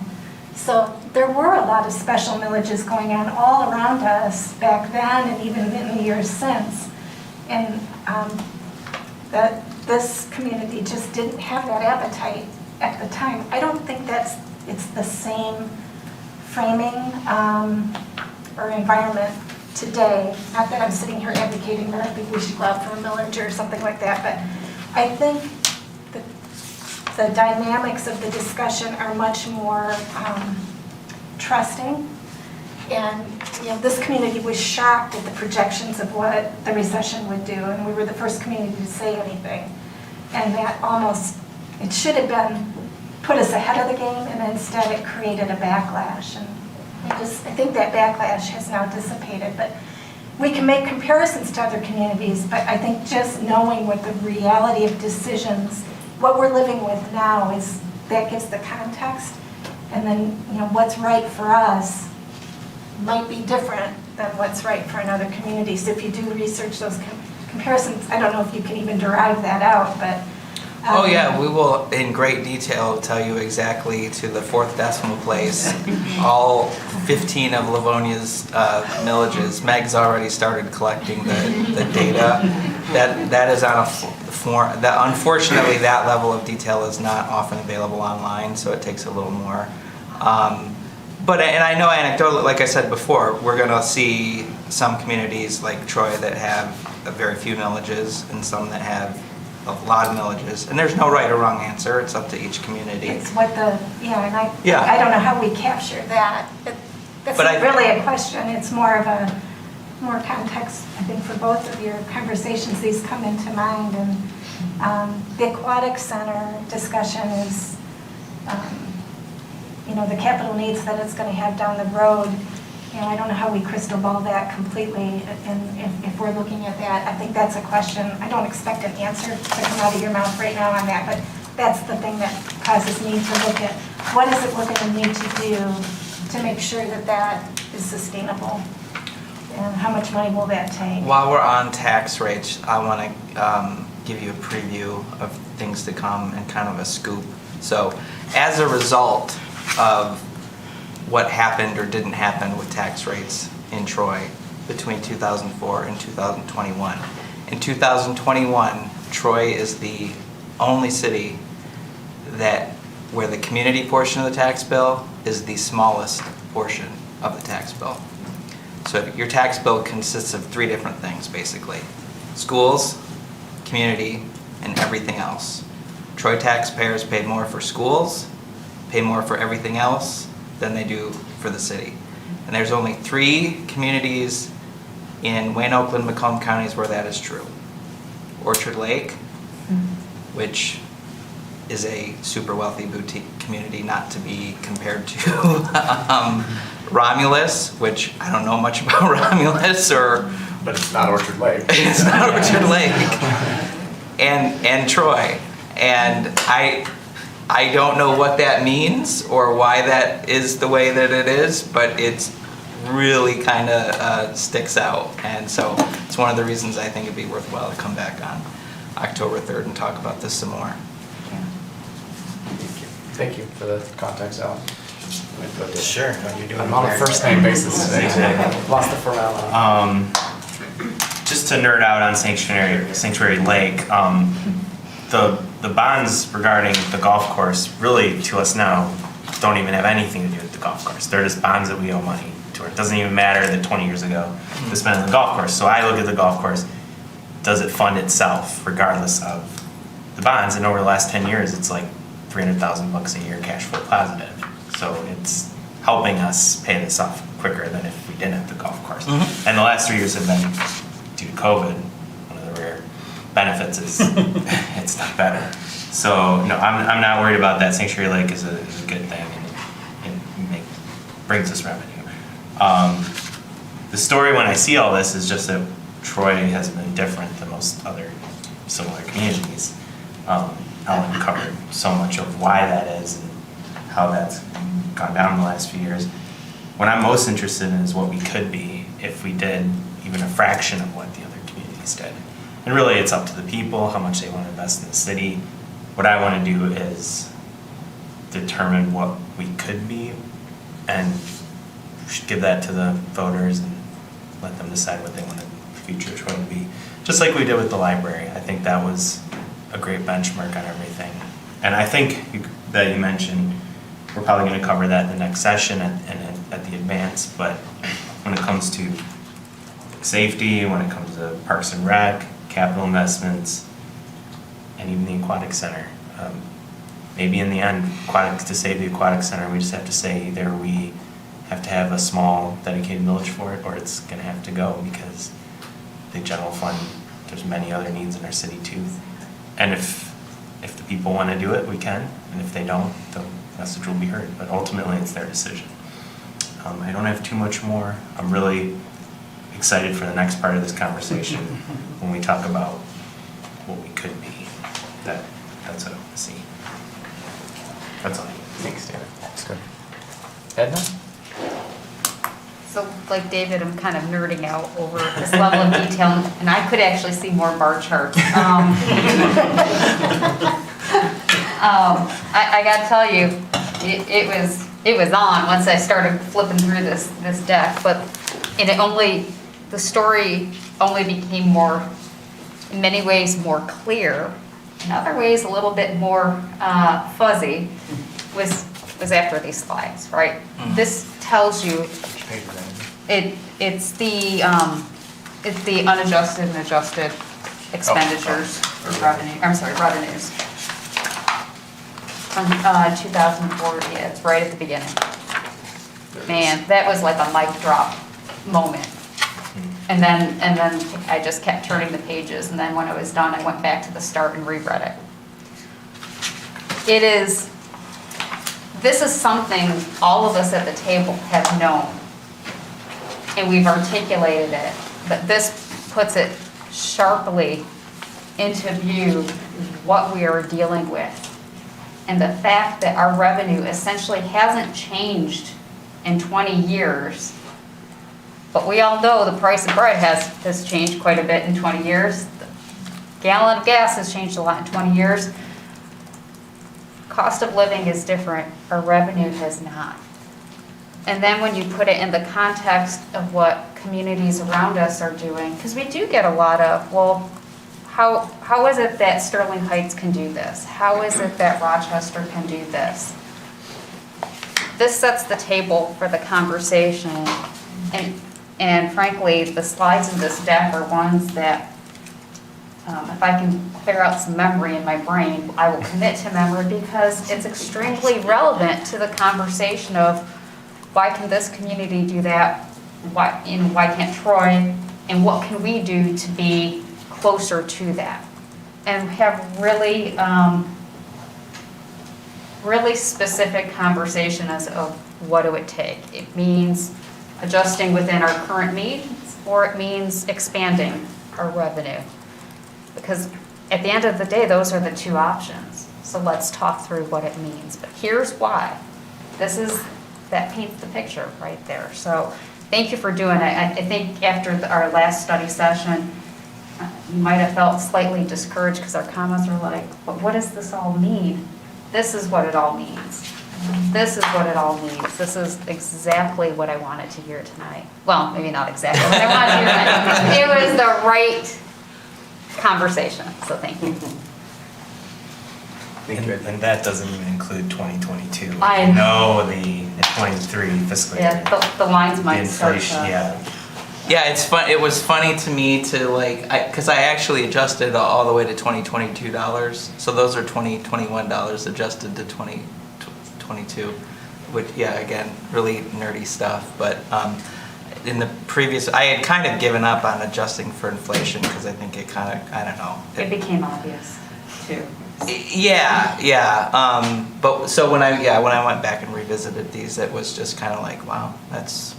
So there were a lot of special millages going on all around us back then and even in the years since. And that this community just didn't have that appetite at the time. I don't think it's the same framing or environment today. Not that I'm sitting here advocating that I think we should go out for a millage or something like that, but I think the dynamics of the discussion are much more trusting. And this community was shocked at the projections of what the recession would do, and we were the first community to say anything. And that it should have been put us ahead of the game, and instead it created a backlash. And I think that backlash has now dissipated. But we can make comparisons to other communities, but I think just knowing what the reality of decisions, what we're living with now, that gives the context. And then what's right for us might be different than what's right for another community. So if you do research those comparisons, I don't know if you can even derive that out, but. Oh yeah, we will in great detail tell you exactly to the 4th decimal place, all 15 of Livonia's millages. Meg's already started collecting the data. That is on a form, unfortunately that level of detail is not often available online, so it takes a little more. But I know anecdotally, like I said before, we're going to see some communities like Troy that have very few millages and some that have a lot of millages. And there's no right or wrong answer. It's up to each community. It's what I don't know how we capture that. That's not really a question. It's more of a context, I think, for both of your conversations. These come into mind. And the aquatic center discussion is, the capital needs that it's going to have down the road. I don't know how we crystal ball that completely, and if we're looking at that, I think that's a question. I don't expect an answer to come out of your mouth right now on that, but that's the thing that causes me to look at what is it we're going to need to do to make sure that that is sustainable, and how much money will that take? While we're on tax rates, I want to give you a preview of things to come and kind of a scoop. So as a result of what happened or didn't happen with tax rates in Troy between 2004 and 2021. In 2021, Troy is the only city where the community portion of the tax bill is the smallest portion of the tax bill. So your tax bill consists of 3 different things, basically. Schools, community, and everything else. Troy taxpayers pay more for schools, pay more for everything else than they do for the city. And there's only 3 communities in Wayne, Oakland, Macomb counties where that is true. Orchard Lake, which is a super wealthy boutique community, not to be compared to Romulus, which I don't know much about Romulus, But it's not Orchard Lake. It's not Orchard Lake. And Troy. And I don't know what that means or why that is the way that it is, but it's really kind of sticks out. And so it's one of the reasons I think it'd be worthwhile to come back on October 3rd and talk about this some more. Thank you for the context, Alan. Sure. No, you're doing I'm on a great. first name basis today. Exactly. Lost the formality. Just to nerd out on Sanctuary Lake, the bonds regarding the golf course really to us now don't even have anything to do with the golf course. They're just bonds that we owe money to. It doesn't even matter that 20 years ago we spent on the golf course. So I look at the golf course, does it fund itself regardless of the bonds? And over the last 10 years, it's like $300,000 a year cash flow positive. So it's helping us pay this off quicker than if we didn't have the golf course. And the last 3 years have been, due to COVID, one of the rare benefits is it's not better. So no, I'm not worried about that. Sanctuary Lake is a good thing and brings us revenue. The story when I see all this is just that Troy has been different than most other similar communities. Ellen covered so much of why that is and how that's gone down in the last few years. What I'm most interested in is what we could be if we did even a fraction of what the other communities did. And really it's up to the people, how much they want to invest in the city. What I want to do is determine what we could be, and we should give that to the voters and let them decide what they want the future Troy to be. Just like we did with the library. I think that was a great benchmark on everything. And I think that you mentioned, we're probably going to cover that in the next session at the advance, but when it comes to safety, when it comes to Parks and Rec, capital investments, and even the aquatic center, maybe in the end, to save the aquatic center, we just have to say either we have to have a small dedicated millage for it, or it's going to have to go, because the general fund, there's many other needs in our city too. And if the people want to do it, we can, and if they don't, the message will be heard, but ultimately it's their decision. I don't have too much more. I'm really excited for the next part of this conversation when we talk about what we could be. That's what I want to see. That's all. Thanks, David. That's good. Edna? So like David, I'm kind of nerding out over this level of detail, and I could actually see more bar charts. I gotta tell you, it was on once I started flipping through this deck, the story only became more, in many ways, more clear. In other ways, a little bit more fuzzy was after these slides, right? This tells you it's the unadjusted and adjusted expenditures revenues from 2004. Yeah, it's right at the beginning. Man, that was like a mic drop moment. And then I just kept turning the pages, and then when I was done, I went back to the start and reread it. This is something all of us at the table have known, and we've articulated it, but this puts it sharply into view what we are dealing with. And the fact that our revenue essentially hasn't changed in 20 years, but we all know the price of bread has changed quite a bit in 20 years. The gallon of gas has changed a lot in 20 years. Cost of living is different, our revenue has not. And then when you put it in the context of what communities around us are doing, because we do get a lot of, well, how is it that Sterling Heights can do this? How is it that Rochester can do this? This sets the table for the conversation, and frankly, the slides in this deck are ones that, if I can clear out some memory in my brain, I will commit to memory, because it's extremely relevant to the conversation of why can this community do that, why can't Troy, and what can we do to be closer to that, and have really, really specific conversations of what do it take. It means adjusting within our current needs, or it means expanding our revenue. Because at the end of the day, those are the two options. So let's talk through what it means. But here's why. That paints the picture right there. So thank you for doing it. I think after our last study session, you might have felt slightly discouraged because our comments are like, but what does this all mean? This is what it all means. This is what it all means. This is exactly what I wanted to hear tonight. Well, maybe not exactly what I wanted to hear tonight. It was the right conversation, so thank you. And that doesn't even include 2022. I know the 23 fiscal year. Yeah, the lines might the start inflation, to... yeah. Yeah, it's fun. It was funny to me to because I actually adjusted all the way to $2022. So those are $2021 adjusted to 2022. Which, yeah, again, really nerdy stuff. But in the previous, I had kind of given up on adjusting for inflation because I think it kind of, I don't know. It became obvious, too. Yeah. But so when I went back and revisited these, it was just kind of like, wow, that's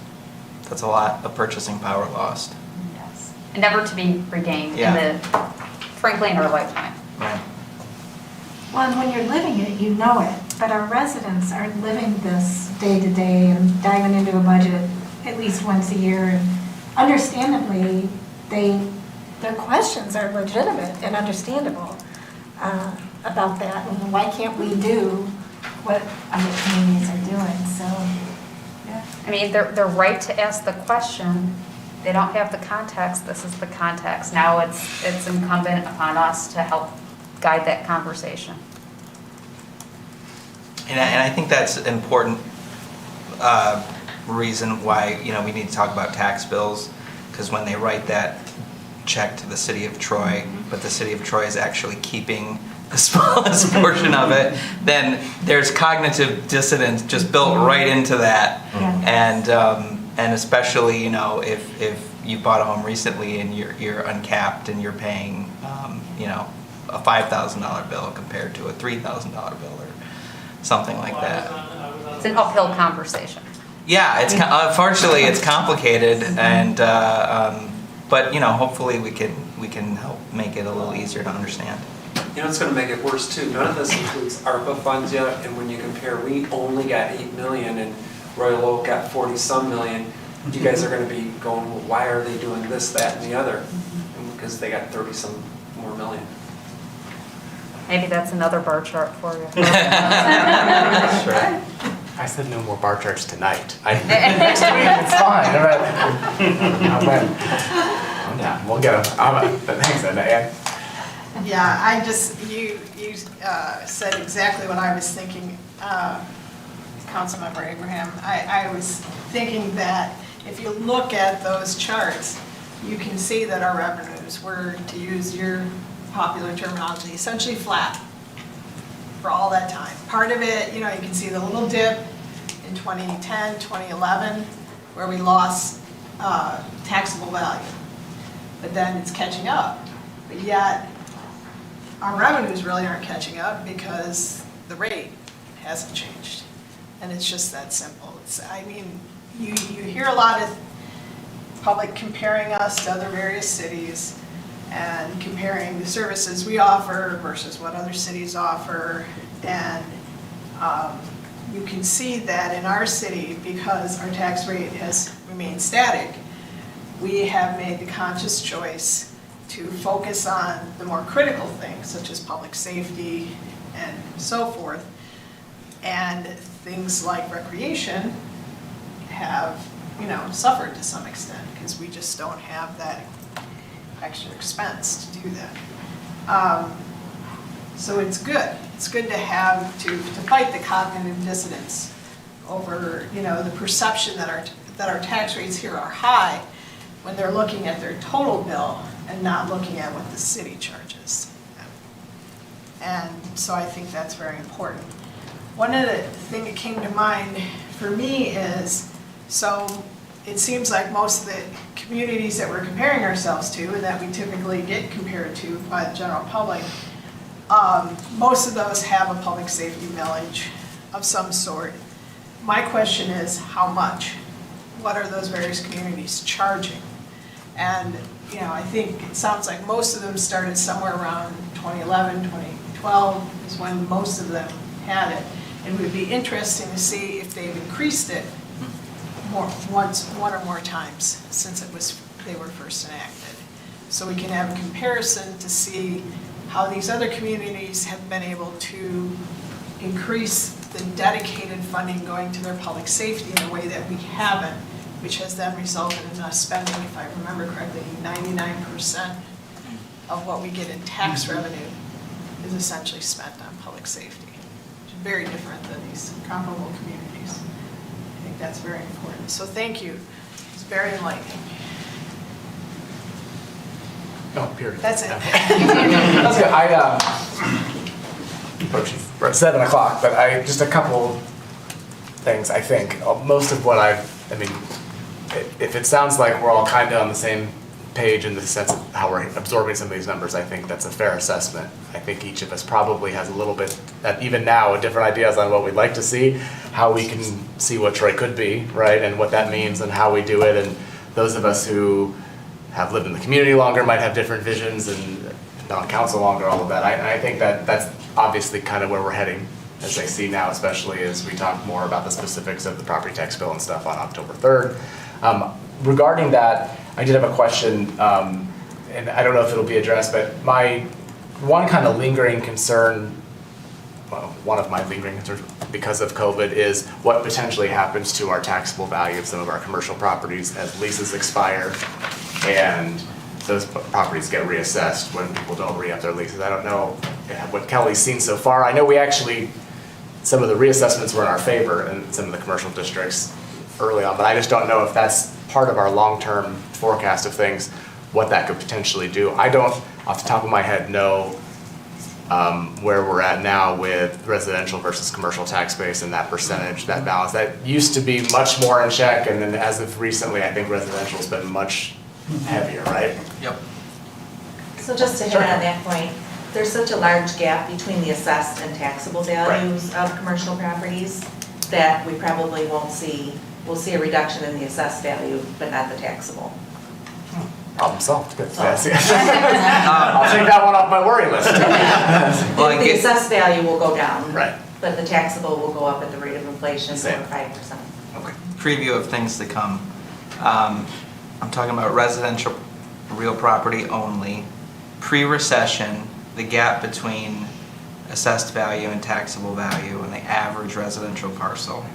a lot of purchasing power lost. Yes. And never to be regained Yeah. in the, frankly, in our lifetime. Right. Well, and when you're living it, you know it, but our residents aren't living this day to day and diving into a budget at least once a year. And understandably, their questions are legitimate and understandable about that. And why can't we do what other communities are doing? So, Yeah. I mean, they're right to ask the question. They don't have the context. This is the context. Now it's incumbent upon us to help guide that conversation. And I think that's an important reason why, we need to talk about tax bills, because when they write that check to the city of Troy, but the city of Troy is actually keeping the smallest portion of it, then there's cognitive dissonance just built right into that. Yeah. And especially, if you bought a home recently and you're uncapped and you're paying, a $5,000 bill compared to a $3,000 bill or something like that. It's an uphill conversation. Yeah, unfortunately it's complicated, and but hopefully we can help make it a little easier to understand. It's going to make it worse too. None of this includes ARPA funds yet, and when you compare, we only got 8 million and Royal Oak got 40-some million. You guys are going to be going, well, why are they doing this, that, and the other? Because they got 30-some more million. Maybe that's another bar chart for you. That's right. I said no more bar charts tonight. Next week, it's fine. All right. Yeah, we'll get them. Thanks, Ann. Yeah, you said exactly what I was thinking, Councilmember Abraham. I was thinking that if you look at those charts, you can see that our revenues were, to use your popular terminology, essentially flat for all that time. Part of it, you can see the little dip in 2010, 2011, where we lost taxable value. But then it's catching up. But yet, our revenues really aren't catching up because the rate hasn't changed. And it's just that simple. You hear a lot of public comparing us to other various cities and comparing the services we offer versus what other cities offer. And you can see that in our city, because our tax rate has remained static, we have made the conscious choice to focus on the more critical things, such as public safety and so forth. And things like recreation have, suffered to some extent because we just don't have that extra expense to do that. So it's good. It's good to have to fight the cognitive dissonance over, the perception that our tax rates here are high when they're looking at their total bill and not looking at what the city charges. And so I think that's very important. One of the things that came to mind for me is, so it seems like most of the communities that we're comparing ourselves to and that we typically get compared to by the general public, most of those have a public safety millage of some sort. My question is, how much? What are those various communities charging? And I think it sounds like most of them started somewhere around 2011, 2012 is when most of them had it. And it would be interesting to see if they've increased it one or more times since they were first enacted. So we can have a comparison to see how these other communities have been able to increase the dedicated funding going to their public safety in a way that we haven't, which has then resulted in us spending, if I remember correctly, 99% of what we get in tax revenue is essentially spent on public safety, which is very different than these comparable communities. I think that's very important. So thank you. It's very enlightening. No, period. That's it. That's good. We're at 7 o'clock, but just a couple things, I think. Most of what if it sounds like we're all kind of on the same page in the sense of how we're absorbing some of these numbers, I think that's a fair assessment. I think each of us probably has a little bit, even now, different ideas on what we'd like to see, how we can see what Troy could be, right, and what that means and how we do it. And those of us who have lived in the community longer might have different visions, and been on council longer, all of that. I think that's obviously kind of where we're heading, as I see now, especially as we talk more about the specifics of the property tax bill and stuff on October 3rd. Regarding that, I did have a question, and I don't know if it'll be addressed, but my one kind of lingering concern, well, one of my lingering concerns because of COVID is what potentially happens to our taxable value of some of our commercial properties as leases expire and those properties get reassessed when people don't re-up their leases. I don't know what Kelly's seen so far. I know some of the reassessments were in our favor in some of the commercial districts early on, but I just don't know if that's part of our long-term forecast of things, what that could potentially do. I don't, off the top of my head, know where we're at now with residential versus commercial tax base and that percentage, that balance. That used to be much more in check, and then as of recently, I think residential's been much heavier, right? Yep. So just to hit on that point, there's such a large gap between the assessed and taxable values of commercial properties that we probably won't see, we'll see a reduction in the assessed value, but not the taxable. Problem solved. Good. I'll take that one off my worry list. The assessed value will go down. Right. But the taxable will go up at the rate of inflation, so 5%. Okay. Preview of things to come. I'm talking about residential real property only. Pre-recession, the gap between assessed value and taxable value on the average residential parcel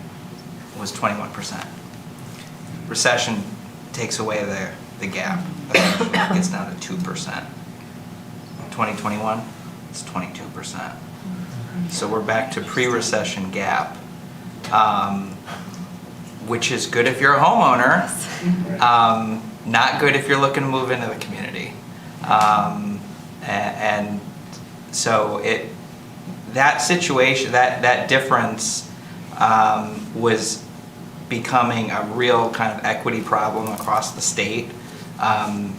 was 21%. Recession takes away the gap. It gets down to 2%. 2021, it's 22%. So we're back to pre-recession gap, which is good if you're a homeowner, not good if you're looking to move into the community. And so that situation, that difference was becoming a real kind of equity problem across the state,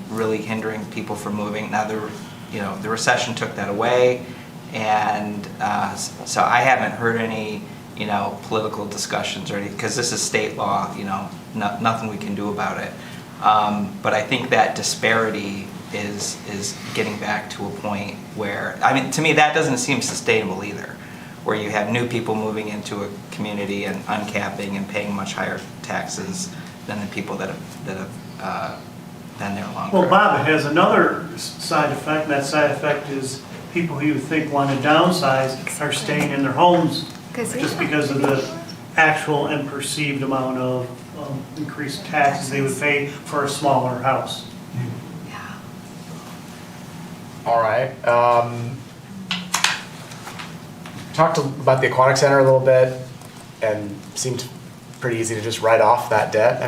really hindering people from moving. Now, the recession took that away, and so I haven't heard any, political discussions or anything, because this is state law, nothing we can do about it. But I think that disparity is getting back to a point where, to me, that doesn't seem sustainable either, where you have new people moving into a community and uncapping and paying much higher taxes than the people that have been there longer. Well, Bob, it has another side effect, and that side effect is people who you think want to downsize are staying in their homes just because of the actual and perceived amount of increased taxes they would pay for a smaller house. All right. Talked about the aquatic center a little bit, and seemed pretty easy to just write off that debt.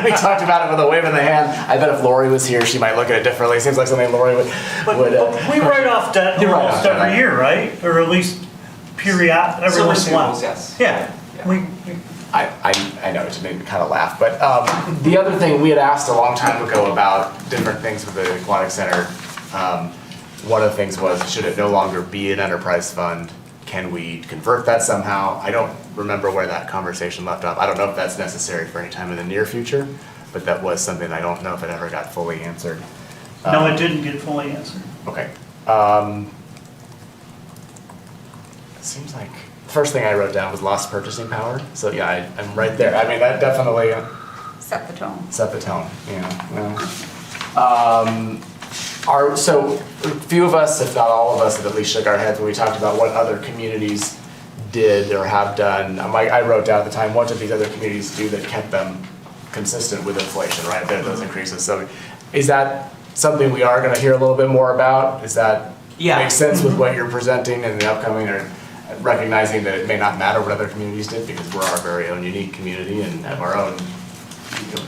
We talked about it with a wave of the hand. I bet if Lori was here, she might look at it differently. Seems like something Lori would. But we write off debt almost every year, right? Or at least every once in a while. Yes. Yeah. I know, it made me kind of laugh. But the other thing, we had asked a long time ago about different things with the aquatic center. One of the things was, should it no longer be an enterprise fund? Can we convert that somehow? I don't remember where that conversation left off. I don't know if that's necessary for any time in the near future, but that was something I don't know if it ever got fully answered. No, it didn't get fully answered. Okay. It seems like the first thing I wrote down was lost purchasing power. So yeah, I'm right there. That definitely Set the tone. set the tone. So a few of us, if not all of us, have at least shook our heads when we talked about what other communities did or have done. I wrote down at the time, what did these other communities do that kept them consistent with inflation, right? Those increases. So is that something we are going to hear a little bit more about? Is that make sense with what you're presenting in the upcoming, or recognizing that it may not matter what other communities did because we're our very own unique community and have our own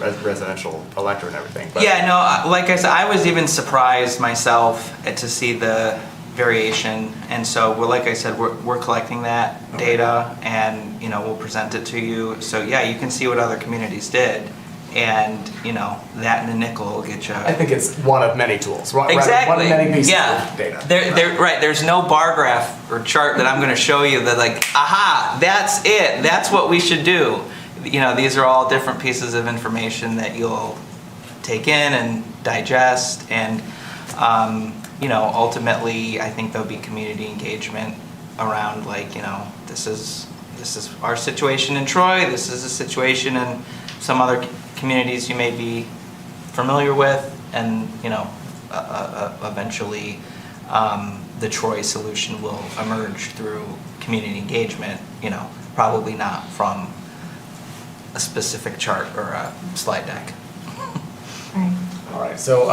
residential electorate and everything. But Yeah, no, like I said, I was even surprised myself to see the variation. And so, like I said, we're collecting that data and, we'll present it to you. So yeah, you can see what other communities did. And, that and the nickel will get you. I think it's one of many tools. One Exactly. of many pieces Yeah. of data. Right. There's no bar graph or chart that I'm going to show you that like, aha, that's it. That's what we should do. These are all different pieces of information that you'll take in and digest. And, ultimately, I think there'll be community engagement around like, this is our situation in Troy. This is a situation in some other communities you may be familiar with, and eventually the Troy solution will emerge through community engagement, probably not from a specific chart or a slide deck. Right. All right, so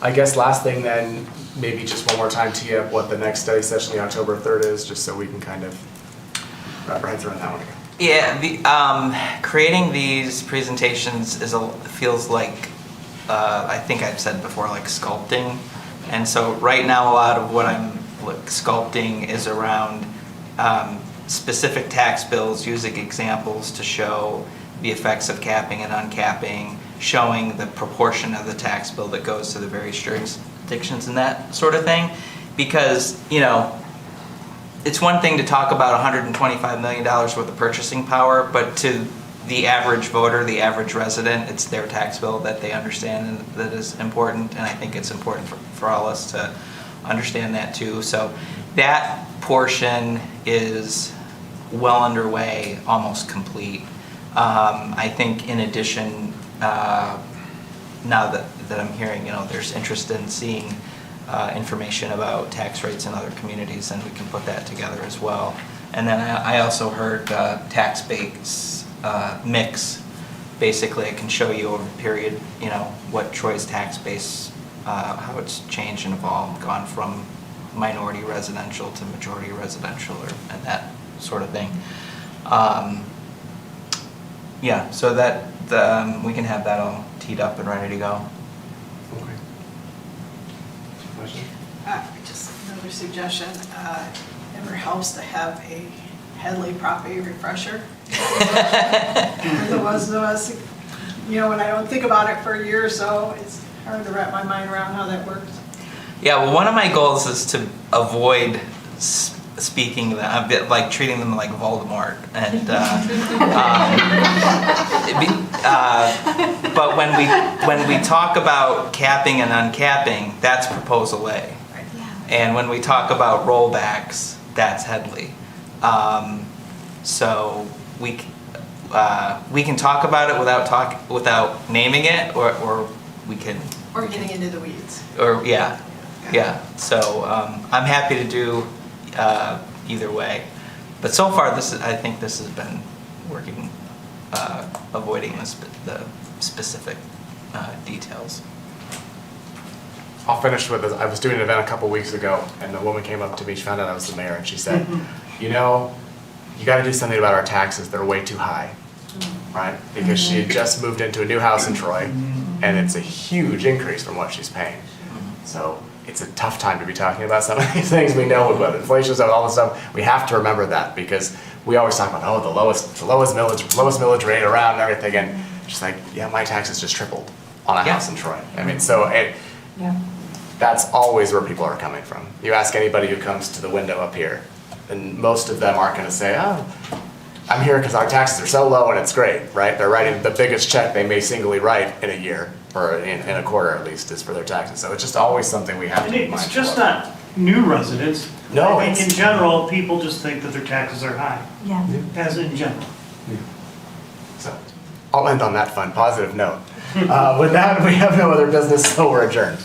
I guess last thing then, maybe just one more time tee up what the next study session, the October 3rd is, just so we can kind of wrap our heads around that one again. Yeah, creating these presentations feels like, I think I've said before, like sculpting. And so right now, a lot of what I'm sculpting is around specific tax bills, using examples to show the effects of capping and uncapping, showing the proportion of the tax bill that goes to the various jurisdictions and that sort of thing. Because, it's one thing to talk about $125 million worth of purchasing power, but to the average voter, the average resident, it's their tax bill that they understand and that is important. And I think it's important for all of us to understand that too. So that portion is well underway, almost complete. I think in addition, now that I'm hearing, there's interest in seeing information about tax rates in other communities, and we can put that together as well. And then I also heard tax base mix. Basically, I can show you over a period, what Troy's tax base, how it's changed and evolved, gone from minority residential to majority residential, and that sort of thing. Yeah, so that we can have that all teed up and ready to go. Okay. Question? Just another suggestion, never helps to have a Headley property refresher. For the ones of us, when I don't think about it for a year or so, it's hard to wrap my mind around how that works. Yeah, well, one of my goals is to avoid speaking them, a bit like treating them like Voldemort, and but when we talk about capping and uncapping, that's proposal A, and when we talk about rollbacks, that's Headley. So we can talk about it without naming it, or we can. Or getting into the weeds. Or yeah. So I'm happy to do either way, but so far I think this has been working, avoiding the specific details. I'll finish with this. I was doing an event a couple weeks ago, and a woman came up to me. She found out I was the mayor, and she said, you got to do something about our taxes. They're way too high, right? Because she had just moved into a new house in Troy, and it's a huge increase from what she's paying. So it's a tough time to be talking about some of these things. We know with inflation and all this stuff. We have to remember that, because we always talk about the lowest millage rate around and everything, and she's like, yeah, my taxes just tripled on a house in Troy. I mean, so that's always where people are coming from. You ask anybody who comes to the window up here, and most of them aren't going to say, oh, I'm here because our taxes are so low and it's great, right? They're writing the biggest check they may singly write in a year, or in a quarter at least, is for their taxes. So it's just always something we have to be mindful of. It's just not new residents. No, I think in general, people just think that their taxes are high, Yeah. as in general. So I'll end on that fun, positive note. With that, we have no other business, so we're adjourned.